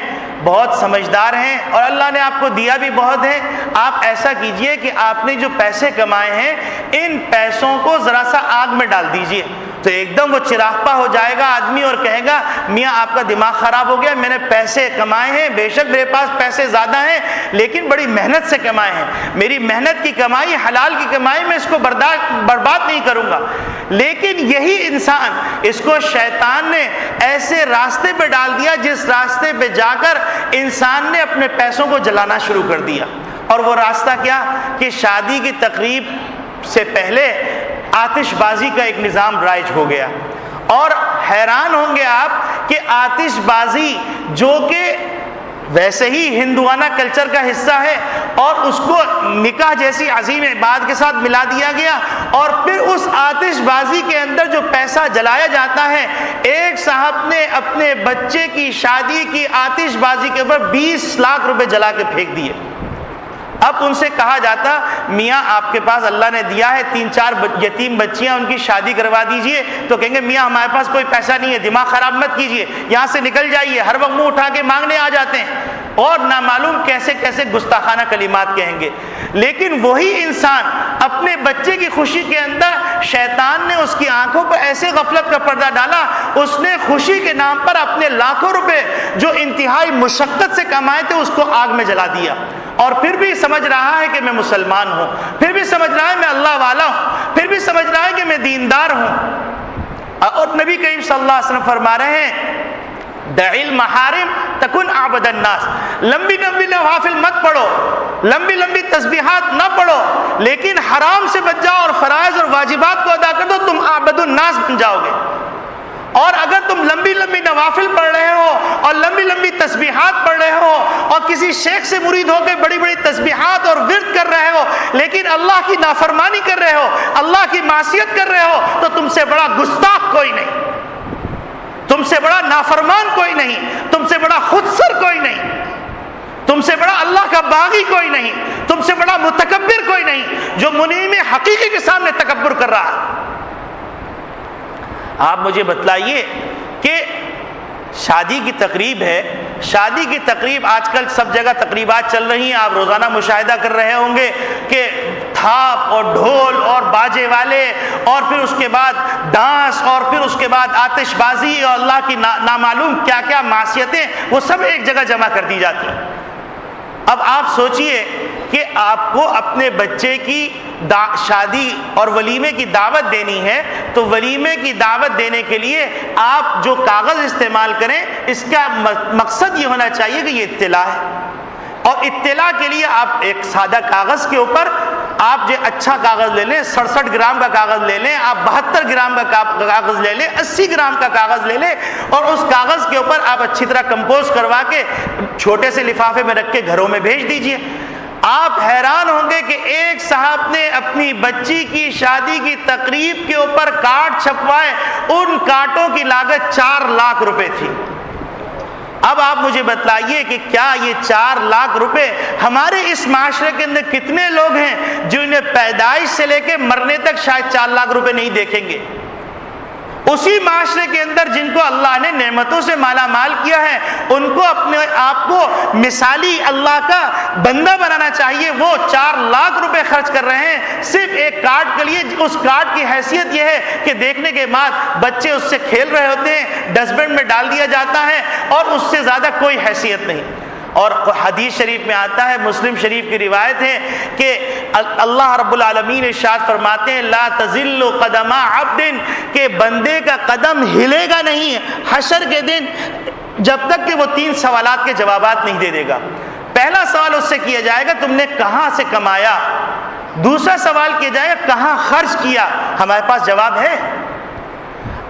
بہت سمجھدار ہیں اور اللہ نے آپ کو دیا بھی بہت ہے، آپ ایسا کیجئے کہ آپ نے جو پیسے کمائے ہیں ان پیسوں کو ذرا سا آگ میں ڈال دیجئے، تو ایک دم وہ چراغپا ہو جائے گا آدمی اور کہے گا میاں آپ کا دماغ خراب ہو گیا، میں نے پیسے کمائے ہیں، بے شک میرے پاس پیسے زیادہ ہیں لیکن بڑی محنت سے کمائے ہیں، میری محنت کی کمائی، حلال کی کمائی، میں اس کو برباد نہیں کروں گا۔ لیکن یہی انسان، اس کو شیطان نے ایسے راستے پہ ڈال دیا جس راستے پہ جا کر انسان نے اپنے پیسوں کو جلانا شروع کر دیا۔ اور وہ راستہ کیا کہ شادی کی تقریب سے پہلے آتش بازی کا ایک نظام رائج ہو گیا، اور حیران ہوں گے آپ کہ آتش بازی جو کہ ویسے ہی ہندوانہ کلچر کا حصہ ہے اور اس کو نکاح جیسی عظیم عبادت کے ساتھ ملا دیا گیا، اور پھر اس آتش بازی کے اندر جو پیسہ جلایا جاتا ہے، ایک صاحب نے اپنے بچے کی شادی کی آتش بازی کے اوپر 20 لاکھ روپے جلا کے پھینک دیے۔ اب ان سے کہا جاتا میاں آپ کے پاس اللہ نے دیا ہے 3-4 یتیم بچیاں، ان کی شادی کروا دیجئے، تو کہیں گے میاں ہمارے پاس کوئی پیسہ نہیں ہے، دماغ خراب مت کیجئے، یہاں سے نکل جائیے، ہر وقت منہ اٹھا کے مانگنے آ جاتے ہیں اور نامعلوم کیسے کیسے گستاخانہ کلمات کہیں گے۔ لیکن وہی انسان اپنے بچے کی خوشی کے اندر شیطان نے اس کی آنکھوں پر ایسے غفلت کا پردہ ڈالا، اس نے خوشی کے نام پر اپنے لاکھوں روپے جو انتہائی مشقت سے کمائے تھے اس کو آگ میں جلا دیا، اور پھر بھی سمجھ رہا ہے کہ میں مسلمان ہوں، پھر بھی سمجھ رہا ہے میں اللہ والا ہوں، پھر بھی سمجھ رہا ہے کہ میں دیندار ہوں۔ اور نبی کریم صلی اللہ علیہ وسلم فرما رہے ہیں دع المحارم تکن اعبد الناس، لمبی لمبی نوافل مت پڑھو، لمبی لمبی تسبیحات نہ پڑھو، لیکن حرام سے بچ جاؤ اور فرائض اور واجبات کو ادا کر دو، تم اعبد الناس بن جاؤ گے۔ اور اگر تم لمبی لمبی نوافل پڑھ رہے ہو اور لمبی لمبی تسبیحات پڑھ رہے ہو اور کسی شیخ سے مرید ہو کے بڑی بڑی تسبیحات اور ورد کر رہے ہو لیکن اللہ کی نافرمانی کر رہے ہو، اللہ کی معصیت کر رہے ہو، تو تم سے بڑا گستاخ کوئی نہیں، تم سے بڑا نافرمان کوئی نہیں، تم سے بڑا خودسر کوئی نہیں، تم سے بڑا اللہ کا باغی کوئی نہیں، تم سے بڑا متکبر کوئی نہیں جو منعم حقیقی کے سامنے تکبر کر رہا ہے۔ آپ مجھے بتلائیے کہ شادی کی تقریب ہے، شادی کی تقریب آج کل سب جگہ تقریبات چل رہی ہیں، آپ روزانہ مشاہدہ کر رہے ہوں گے کہ تھاپ اور ڈھول اور باجے والے اور پھر اس کے بعد ڈانس اور پھر اس کے بعد آتش بازی اور اللہ کی نامعلوم کیا کیا معصیتیں وہ سب ایک جگہ جمع کر دی جاتی ہیں۔ اب آپ سوچئے کہ آپ کو اپنے بچے کی شادی اور ولیمے کی دعوت دینی ہے، تو ولیمے کی دعوت دینے کے لیے آپ جو کاغذ استعمال کریں اس کا مقصد یہ ہونا چاہیے کہ یہ اطلاع ہے، اور اطلاع کے لیے آپ ایک سادہ کاغذ کے اوپر آپ جو اچھا کاغذ لے لیں، 67 گرام کا کاغذ لے لیں، آپ 72 گرام کا کاغذ لے لیں، 80 گرام کا کاغذ لے لیں، اور اس کاغذ کے اوپر آپ اچھی طرح کمپوز کروا کے چھوٹے سے لفافے میں رکھ کے گھروں میں بھیج دیجئے۔ آپ حیران ہوں گے کہ ایک صاحب نے اپنی بچی کی شادی کی تقریب کے اوپر کارڈ چھپوائے، ان کارڈوں کی لاگت 4 لاکھ روپے تھی۔ اب آپ مجھے بتلائیے کہ کیا یہ 4 لاکھ روپے ہمارے اس معاشرے کے اندر کتنے لوگ ہیں جو انہیں پیدائش سے لے کے مرنے تک شاید 4 لاکھ روپے نہیں دیکھیں گے؟ اسی معاشرے کے اندر جن کو اللہ نے نعمتوں سے مالا مال کیا ہے ان کو اپنے آپ کو مثالی اللہ کا بندہ بنانا چاہیے، وہ 4 لاکھ روپے خرچ کر رہے ہیں صرف ایک کارڈ کے لیے۔ اس کارڈ کی حیثیت یہ ہے کہ دیکھنے کے بعد بچے اس سے کھیل رہے ہوتے ہیں، ڈسٹ بن میں ڈال دیا جاتا ہے اور اس سے زیادہ کوئی حیثیت نہیں۔ اور حدیث شریف میں آتا ہے، مسلم شریف کی روایت ہے کہ اللہ رب العالمین ارشاد فرماتے ہیں لا تزل قدم عبد، کہ بندے کا قدم ہلے گا نہیں حشر کے دن جب تک کہ وہ 3 سوالات کے جوابات نہیں دے دے گا۔ پہلا سوال اس سے کیا جائے گا تم نے کہاں سے کمایا، دوسرا سوال کیا جائے گا کہاں خرچ کیا۔ ہمارے پاس جواب ہے؟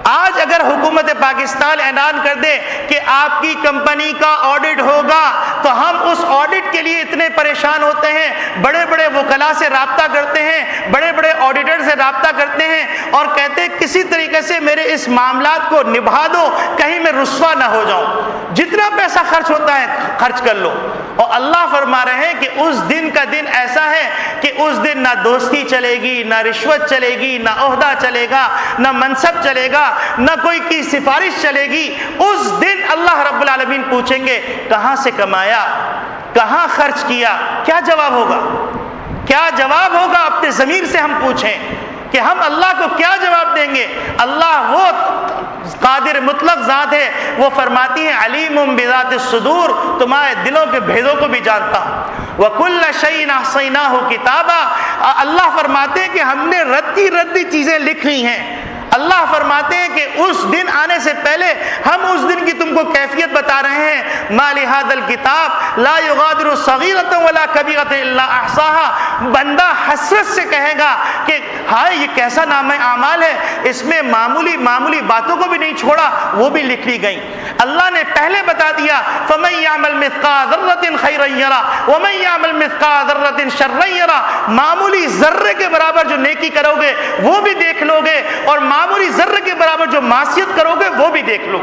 آج اگر حکومت پاکستان اعلان کر دے کہ آپ کی کمپنی کا آڈٹ ہوگا تو ہم اس آڈٹ کے لیے اتنے پریشان ہوتے ہیں، بڑے بڑے وکلاء سے رابطہ کرتے ہیں، بڑے بڑے آڈیٹر سے رابطہ کرتے ہیں اور کہتے ہیں کسی طریقے سے میرے اس معاملات کو نبھا دو، کہیں میں رسوا نہ ہو جاؤں، جتنا پیسہ خرچ ہوتا ہے خرچ کر لو۔ اور اللہ فرما رہے ہیں کہ اس دن کا دن ایسا ہے کہ اس دن نہ دوستی چلے گی، نہ رشوت چلے گی، نہ عہدہ چلے گا، نہ منصب چلے گا، نہ کوئی کی سفارش چلے گی۔ اس دن اللہ رب العالمین پوچھیں گے کہاں سے کمایا، کہاں خرچ کیا؟ کیا جواب ہوگا؟ کیا جواب ہوگا؟ اپنے ضمیر سے ہم پوچھیں کہ ہم اللہ کو کیا جواب دیں گے؟ اللہ وہ قادر مطلق ذات ہے، وہ فرماتی ہے علیم بذات الصدور، تمہارے دلوں کے بھیدوں کو بھی جانتا ہوں۔ وَكُلَّ شَيْءٍ أَحْصَيْنَاهُ كِتَابًا، اللہ فرماتے ہیں کہ ہم نے ردی چیزیں لکھ لی ہیں۔ اللہ فرماتے ہیں کہ اس دن آنے سے پہلے ہم اس دن کی تم کو کیفیت بتا رہے ہیں۔ مَا لِهَذَا الْكِتَابِ لَا يُغَادِرُ صَغِيرَةً وَلَا كَبِيرَةً إِلَّا أَحْصَاهَا، بندہ حسرت سے کہے گا کہ ہائے یہ کیسا نام اعمال ہے، اس میں معمولی باتوں کو بھی نہیں چھوڑا، وہ بھی لکھ لی گئی۔ اللہ نے پہلے بتا دیا فَمَن يَعْمَلْ مِثْقَالَ ذَرَّةٍ خَيْرًا يَرَهُ وَمَن يَعْمَلْ مِثْقَالَ ذَرَّةٍ شَرًّا يَرَهُ، معمولی ذرے کے برابر جو نیکی کرو گے وہ بھی دیکھ لو گے، اور معمولی ذرے کے برابر جو معصیت کرو گے وہ بھی دیکھ لو۔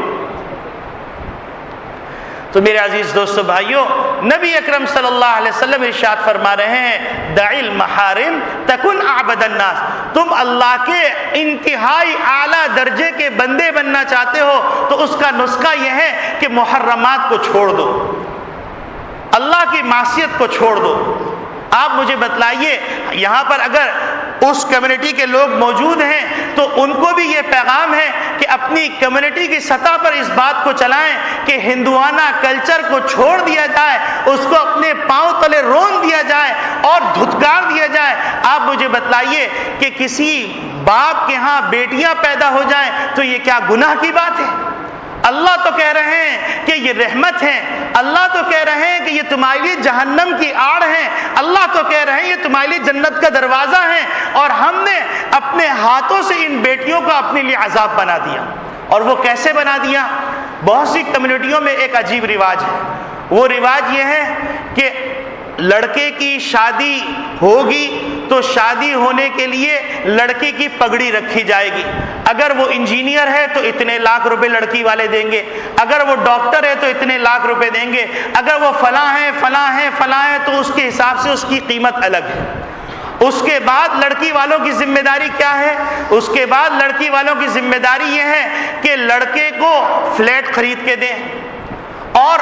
تو میرے عزیز دوستو بھائیو، نبی اکرم صلی اللہ علیہ وسلم ارشاد فرما رہے ہیں دع المحارم تکن اعبد الناس، تم اللہ کے انتہائی اعلیٰ درجے کے بندے بننا چاہتے ہو تو اس کا نسخہ یہ ہے کہ محرمات کو چھوڑ دو، اللہ کی معصیت کو چھوڑ دو۔ آپ مجھے بتلائیے یہاں پر اگر اس کمیونٹی کے لوگ موجود ہیں تو ان کو بھی یہ پیغام ہے کہ اپنی کمیونٹی کی سطح پر اس بات کو چلائیں کہ ہندوانہ کلچر کو چھوڑ دیا جائے، اس کو اپنے پاؤں تلے رون دیا جائے اور دھتکار دیا جائے۔ آپ مجھے بتلائیے کہ کسی باپ کے ہاں بیٹیاں پیدا ہو جائیں تو یہ کیا گناہ کی بات ہے؟ اللہ تو کہہ رہے ہیں کہ یہ رحمت ہے، اللہ تو کہہ رہے ہیں کہ یہ تمہارے لیے جہنم کی آڑ ہے، اللہ تو کہہ رہے ہیں یہ تمہارے لیے جنت کا دروازہ ہے، اور ہم نے اپنے ہاتھوں سے ان بیٹیوں کو اپنے لیے عذاب بنا دیا۔ اور وہ کیسے بنا دیا؟ بہت سی کمیونٹیوں میں ایک عجیب رواج ہے، وہ رواج یہ ہے کہ لڑکے کی شادی ہوگی تو شادی ہونے کے لیے لڑکی کی پگڑی رکھی جائے گی، اگر وہ انجینئر ہے تو اتنے لاکھ روپے لڑکی والے دیں گے، اگر وہ ڈاکٹر ہے تو اتنے لاکھ روپے دیں گے، اگر وہ فلاں ہے تو اس کے حساب سے اس کی قیمت الگ ہے۔ اس کے بعد لڑکی والوں کی ذمہ داری کیا ہے؟ اس کے بعد لڑکی والوں کی ذمہ داری یہ ہے کہ لڑکے کو فلیٹ خرید کے دیں اور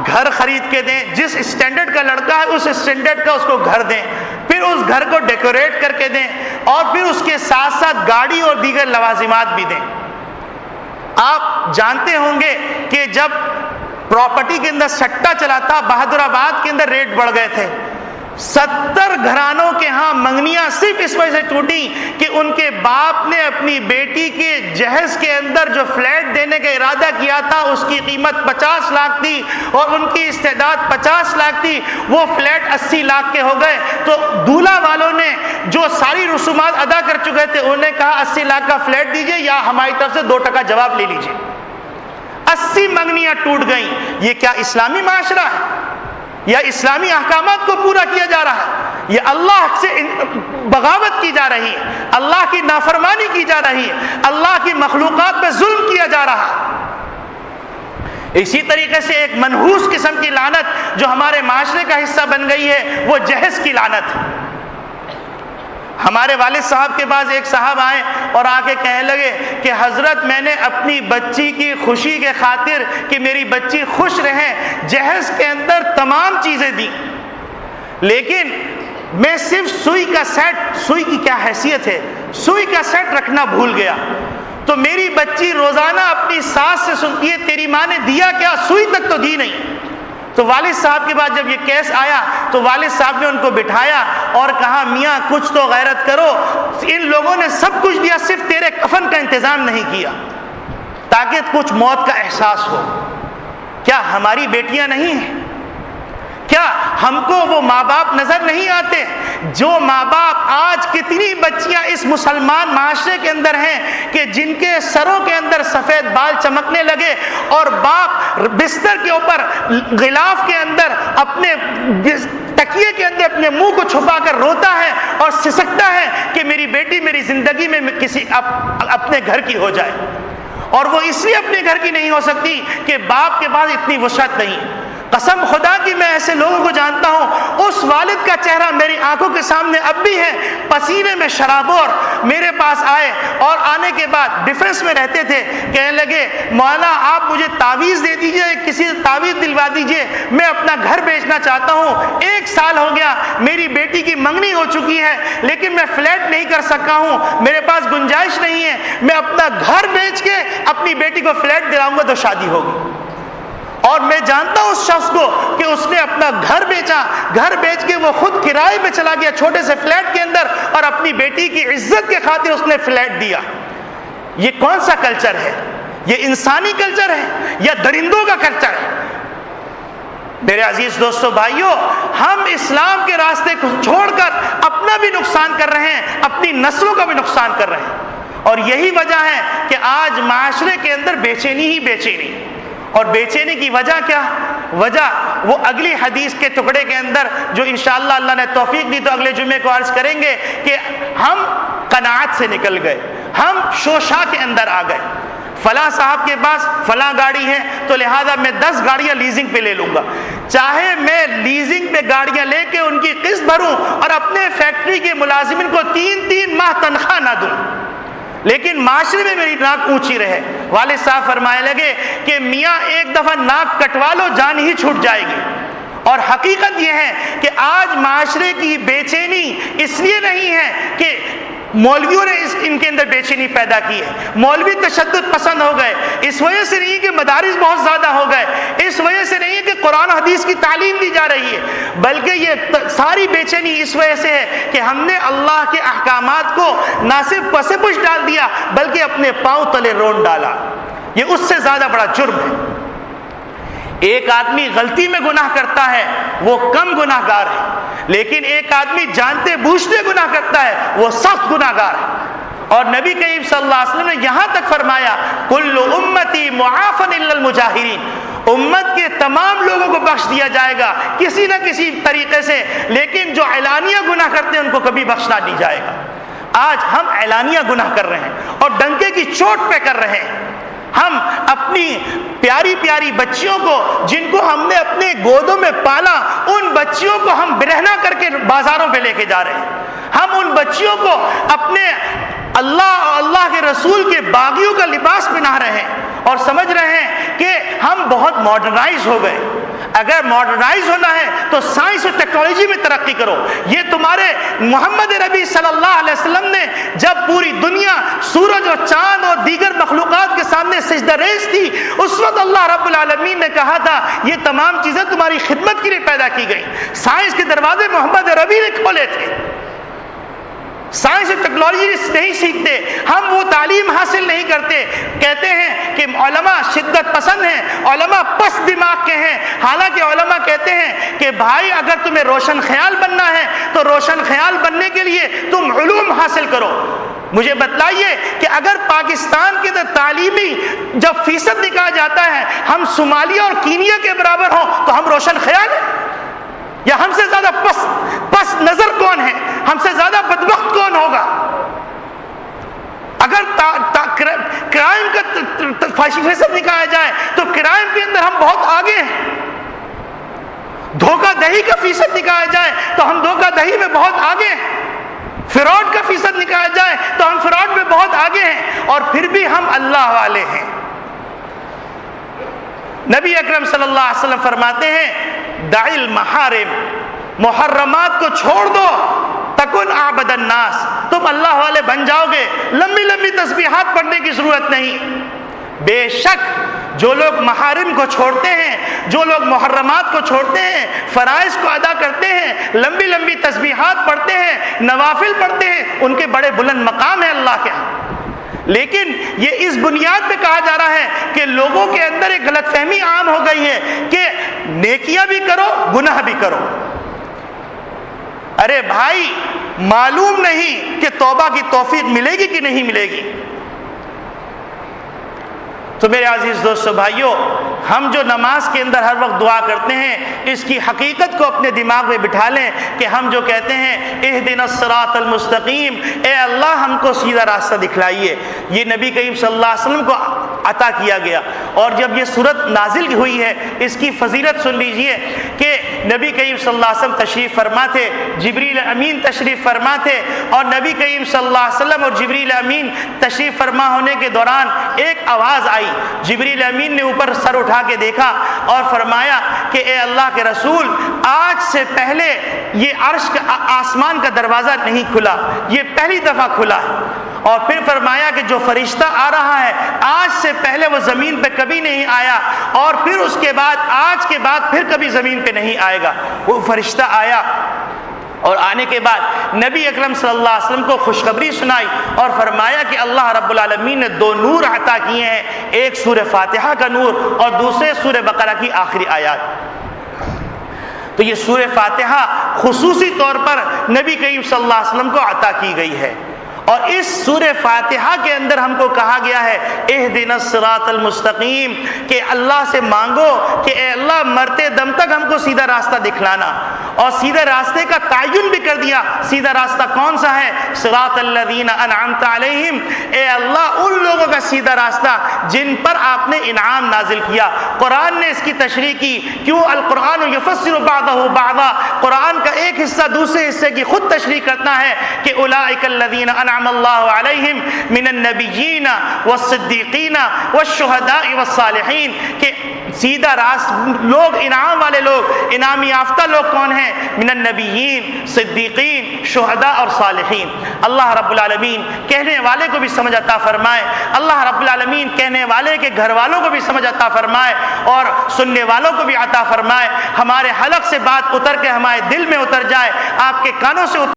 گھر خرید کے دیں، جس اسٹینڈرڈ کا لڑکا ہے اس اسٹینڈرڈ کا اس کو گھر دیں، پھر اس گھر کو ڈیکوریٹ کر کے دیں، اور پھر اس کے ساتھ ساتھ گاڑی اور دیگر لوازمات بھی دیں۔ آپ جانتے ہوں گے کہ جب پراپرٹی کے اندر سٹا چلا تھا، بہادر آباد کے اندر ریٹ بڑھ گئے تھے، 70 گھرانوں کے ہاں منگنیاں صرف اس وجہ سے ٹوٹی کہ ان کے باپ نے اپنی بیٹی کے جہیز کے اندر جو فلیٹ دینے کا ارادہ کیا تھا اس کی قیمت 50 لاکھ تھی اور ان کی استعداد 50 لاکھ تھی، وہ فلیٹ 80 لاکھ کے ہو گئے۔ تو دولہا والوں نے جو ساری رسومات ادا کر چکے تھے انہوں نے کہا 80 لاکھ کا فلیٹ دیجئے یا ہماری طرف سے 2% جواب لے لیجئے۔ 80 منگنیاں ٹوٹ گئیں۔ یہ کیا اسلامی معاشرہ ہے؟ یا اسلامی احکامات کو پورا کیا جا رہا ہے؟ یہ اللہ سے بغاوت کی جا رہی ہے، اللہ کی نافرمانی کی جا رہی ہے، اللہ کی مخلوقات پہ ظلم کیا جا رہا ہے۔ اسی طریقے سے ایک منحوس قسم کی لعنت جو ہمارے معاشرے کا حصہ بن گئی ہے وہ جہیز کی لعنت ہے۔ ہمارے والد صاحب کے پاس ایک صاحب آئے اور آ کے کہنے لگے کہ حضرت میں نے اپنی بچی کی خوشی کے خاطر کہ میری بچی خوش رہے جہیز کے اندر تمام چیزیں دی، لیکن میں صرف سوئی کا سیٹ، سوئی کی کیا حیثیت ہے، سوئی کا سیٹ رکھنا بھول گیا۔ تو میری بچی روزانہ اپنی ساس سے سنتی ہے تیری ماں نے دیا کیا، سوئی تک تو دی نہیں۔ تو والد صاحب کے بعد جب یہ کیس آیا تو والد صاحب نے ان کو بٹھایا اور کہا میاں کچھ تو غیرت کرو، ان لوگوں نے سب کچھ دیا صرف تیرے کفن کا انتظام نہیں کیا تاکہ کچھ موت کا احساس ہو۔ کیا ہماری بیٹیاں نہیں ہیں؟ کیا ہم کو وہ ماں باپ نظر نہیں آتے جو ماں باپ آج کتنی بچیاں اس مسلمان معاشرے کے اندر ہیں کہ جن کے سروں کے اندر سفید بال چمکنے لگے اور باپ بستر کے اوپر غلاف کے اندر اپنے تکیے کے اندر اپنے منہ کو چھپا کر روتا ہے اور سسکتا ہے کہ میری بیٹی میری زندگی میں کسی اپنے گھر کی ہو جائے، اور وہ اس لیے اپنے گھر کی نہیں ہو سکتی کہ باپ کے پاس اتنی وسعت نہیں۔ قسم خدا کی میں ایسے لوگوں کو جانتا ہوں، اس والد کا چہرہ میری آنکھوں کے سامنے اب بھی ہے، پسینے میں شرابور میرے پاس آئے اور آنے کے بعد ڈیفنس میں رہتے تھے، کہنے لگے مولانا آپ مجھے تعویذ دے دیجئے، کسی سے تعویذ دلوا دیجئے، میں اپنا گھر بیچنا چاہتا ہوں، 1 سال ہو گیا میری بیٹی کی منگنی ہو چکی ہے لیکن میں فلیٹ نہیں کر سکا ہوں، میرے پاس گنجائش نہیں ہے، میں اپنا گھر بیچ کے اپنی بیٹی کو فلیٹ دلاؤں گا تو شادی ہوگی۔ اور میں جانتا ہوں اس شخص کو کہ اس نے اپنا گھر بیچا، گھر بیچ کے وہ خود کرائے پہ چلا گیا چھوٹے سے فلیٹ کے اندر، اور اپنی بیٹی کی عزت کے خاطر اس نے فلیٹ دیا۔ یہ کون سا کلچر ہے؟ یہ انسانی کلچر ہے یا درندوں کا کلچر ہے؟ میرے عزیز دوستو بھائیوں، ہم اسلام کے راستے کو چھوڑ کر اپنا بھی نقصان کر رہے ہیں، اپنی نسلوں کا بھی نقصان کر رہے ہیں، اور یہی وجہ ہے کہ آج معاشرے کے اندر بے چینی ہی بے چینی۔ اور بے چینی کی وجہ کیا؟ وجہ وہ اگلی حدیث کے ٹکڑے کے اندر جو انشاءاللہ اللہ نے توفیق دی تو اگلے جمعے کو عرض کریں گے کہ ہم قناعت سے نکل گئے، ہم شوشا کے اندر آ گئے، فلاں صاحب کے پاس فلاں گاڑی ہے تو لہذا میں 10 گاڑیاں لیزنگ پہ لے لوں گا، چاہے میں لیزنگ پہ گاڑیاں لے کے ان کی قسط بھروں اور اپنے فیکٹری کے ملازمین کو 3 ماہ تنخواہ نہ دوں، لیکن معاشرے میں میری ناک اونچی رہے۔ والد صاحب فرمائے لگے کہ میاں ایک دفعہ ناک کٹوا لو جان ہی چھوٹ جائے گی۔ اور حقیقت یہ ہے کہ آج معاشرے کی بے چینی اس لیے نہیں ہے کہ مولویوں نے ان کے اندر بے چینی پیدا کی ہے، مولوی تشدد پسند ہو گئے، اس وجہ سے نہیں کہ مدارس بہت زیادہ ہو گئے، اس وجہ سے نہیں ہے کہ قرآن حدیث کی تعلیم دی جا رہی ہے، بلکہ یہ ساری بے چینی اس وجہ سے ہے کہ ہم نے اللہ کے احکامات کو نہ صرف پس پش ڈال دیا بلکہ اپنے پاؤں تلے رون ڈالا۔ یہ اس سے زیادہ بڑا جرم ہے۔ ایک آدمی غلطی میں گناہ کرتا ہے وہ کم گناہ گار ہے، لیکن ایک آدمی جانتے بوجھتے گناہ کرتا ہے وہ سخت گناہ گار ہے۔ اور نبی کریم صلی اللہ علیہ وسلم نے یہاں تک فرمایا کل امتی معافن الا المجاہرین، امت کے تمام لوگوں کو بخش دیا جائے گا کسی نہ کسی طریقے سے، لیکن جو اعلانیہ گناہ کرتے ہیں ان کو کبھی بخشنا نہیں جائے گا۔ آج ہم اعلانیہ گناہ کر رہے ہیں اور ڈنکے کی چوٹ پہ کر رہے ہیں۔ ہم اپنی پیاری پیاری بچیوں کو جن کو ہم نے اپنے گودوں میں پالا، ان بچیوں کو ہم برہنہ کر کے بازاروں پہ لے کے جا رہے ہیں۔ ہم ان بچیوں کو اپنے اللہ اور اللہ کے رسول کے باغیوں کا لباس پہنا رہے ہیں اور سمجھ رہے ہیں کہ ہم بہت ماڈرنائز ہو گئے۔ اگر ماڈرنائز ہونا ہے تو سائنس اور ٹیکنالوجی میں ترقی کرو۔ یہ تمہارے محمد نبی صلی اللہ علیہ وسلم نے جب پوری دنیا سورج اور چاند اور دیگر مخلوقات کے سامنے سجدہ ریز تھی، اس وقت اللہ رب العالمین نے کہا تھا یہ تمام چیزیں تمہاری خدمت کے لیے پیدا کی گئی۔ سائنس کے دروازے محمد نبی نے کھولے تھے۔ سائنس اور ٹیکنالوجی نہیں سیکھتے، ہم وہ تعلیم حاصل نہیں کرتے۔ کہتے ہیں کہ علماء شدت پسند ہیں، علماء پست دماغ کے ہیں، حالانکہ علماء کہتے ہیں کہ بھائی اگر تمہیں روشن خیال بننا ہے تو روشن خیال بننے کے لیے تم علوم حاصل کرو۔ مجھے بتلائیے کہ اگر پاکستان کے اندر تعلیمی جب فیصد نکالا جاتا ہے ہم صومالیہ اور کینیا کے برابر ہوں تو ہم روشن خیال ہیں؟ یا ہم سے زیادہ پس نظر کون ہے؟ ہم سے زیادہ بدبخت کون ہوگا؟ اگر کرائم کا فیصد نکالا جائے تو کرائم کے اندر ہم بہت آگے ہیں۔ دھوکہ دہی کا فیصد نکالا جائے تو ہم دھوکہ دہی میں بہت آگے ہیں۔ فراڈ کا فیصد نکالا جائے تو ہم فراڈ میں بہت آگے ہیں، اور پھر بھی ہم اللہ والے ہیں۔ نبی اکرم صلی اللہ علیہ وسلم فرماتے ہیں دع المحارم، محرمات کو چھوڑ دو، تکن اعبد الناس، تم اللہ والے بن جاؤ گے۔ لمبی لمبی تسبیحات پڑھنے کی ضرورت نہیں۔ بے شک جو لوگ محارم کو چھوڑتے ہیں، جو لوگ محرمات کو چھوڑتے ہیں، فرائض کو ادا کرتے ہیں، لمبی لمبی تسبیحات پڑھتے ہیں، نوافل پڑھتے ہیں، ان کے بڑے بلند مقام ہیں اللہ کے ہاں۔ لیکن یہ اس بنیاد پہ کہا جا رہا ہے کہ لوگوں کے اندر ایک غلط فہمی عام ہو گئی ہے کہ نیکیاں بھی کرو گناہ بھی کرو۔ ارے بھائی معلوم نہیں کہ توبہ کی توفیق ملے گی کہ نہیں ملے گی۔ تو میرے عزیز دوستو بھائیوں، ہم جو نماز کے اندر ہر وقت دعا کرتے ہیں اس کی حقیقت کو اپنے دماغ میں بٹھا لیں کہ ہم جو کہتے ہیں اہدنا الصراط المستقیم، اے اللہ ہم کو سیدھا راستہ دکھلائیے، یہ نبی کریم صلی اللہ علیہ وسلم کو عطا کیا گیا۔ اور جب یہ صورت نازل ہوئی ہے اس کی فضیلت سن لیجئے کہ نبی کریم صلی اللہ علیہ وسلم تشریف فرما تھے، جبریل امین تشریف فرما تھے، اور نبی کریم صلی اللہ علیہ وسلم اور جبریل امین تشریف فرما ہونے کے دوران ایک آواز آئی۔ جبریل امین نے اوپر سر اٹھا کے دیکھا اور فرمایا کہ اے اللہ کے رسول، آج سے پہلے یہ عرش کا آسمان کا دروازہ نہیں کھلا، یہ پہلی دفعہ کھلا ہے۔ اور پھر فرمایا کہ جو فرشتہ آ رہا ہے آج سے پہلے وہ زمین پہ کبھی نہیں آیا، اور پھر اس کے بعد آج کے بعد پھر کبھی زمین پہ نہیں آئے گا۔ وہ فرشتہ آیا اور آنے کے بعد نبی اکرم صلی اللہ علیہ وسلم کو خوشخبری سنائی اور فرمایا کہ اللہ رب العالمین نے 2 نور عطا کیے ہیں، ایک سورہ فاتحہ کا نور اور دوسرے سورہ بقرہ کی آخری آیات۔ تو یہ سورہ فاتحہ خصوصی طور پر نبی کریم صلی اللہ علیہ وسلم کو عطا کی گئی ہے، اور اس سورہ فاتحہ کے اندر ہم کو کہا گیا ہے اہدنا الصراط المستقیم، کہ اللہ سے مانگو کہ اے اللہ مرتے دم تک ہم کو سیدھا راستہ دکھلانا، اور سیدھے راستے کا تعین بھی کر دیا۔ سیدھا راستہ کون سا ہے؟ صراط الذین انعمت علیہم، اے اللہ ان لوگوں کا سیدھا راستہ جن پر آپ نے انعام نازل کیا۔ قرآن نے اس کی تشریح کی، کیوں القرآن یفسر بعضہ بعضا، قرآن کا ایک حصہ دوسرے حصے کی خود تشریح کرتا ہے کہ اولئک الذین انعم اللہ علیہم من النبیین والصدیقین والشہداء والصالحین، کہ سیدھا لوگ، انعام والے لوگ، انعام یافتہ لوگ کون ہیں؟ من النبیین، صدیقین، شہداء اور صالحین۔ اللہ رب العالمین کہنے والے کو بھی سمجھ عطا فرمائے، اللہ رب العالمین کہنے والے کے گھر والوں کو بھی سمجھ عطا فرمائے اور سننے والوں کو بھی عطا فرمائے۔ ہمارے حلق سے بات اتر کے ہمارے دل میں اتر جائے، آپ کے کانوں سے اتر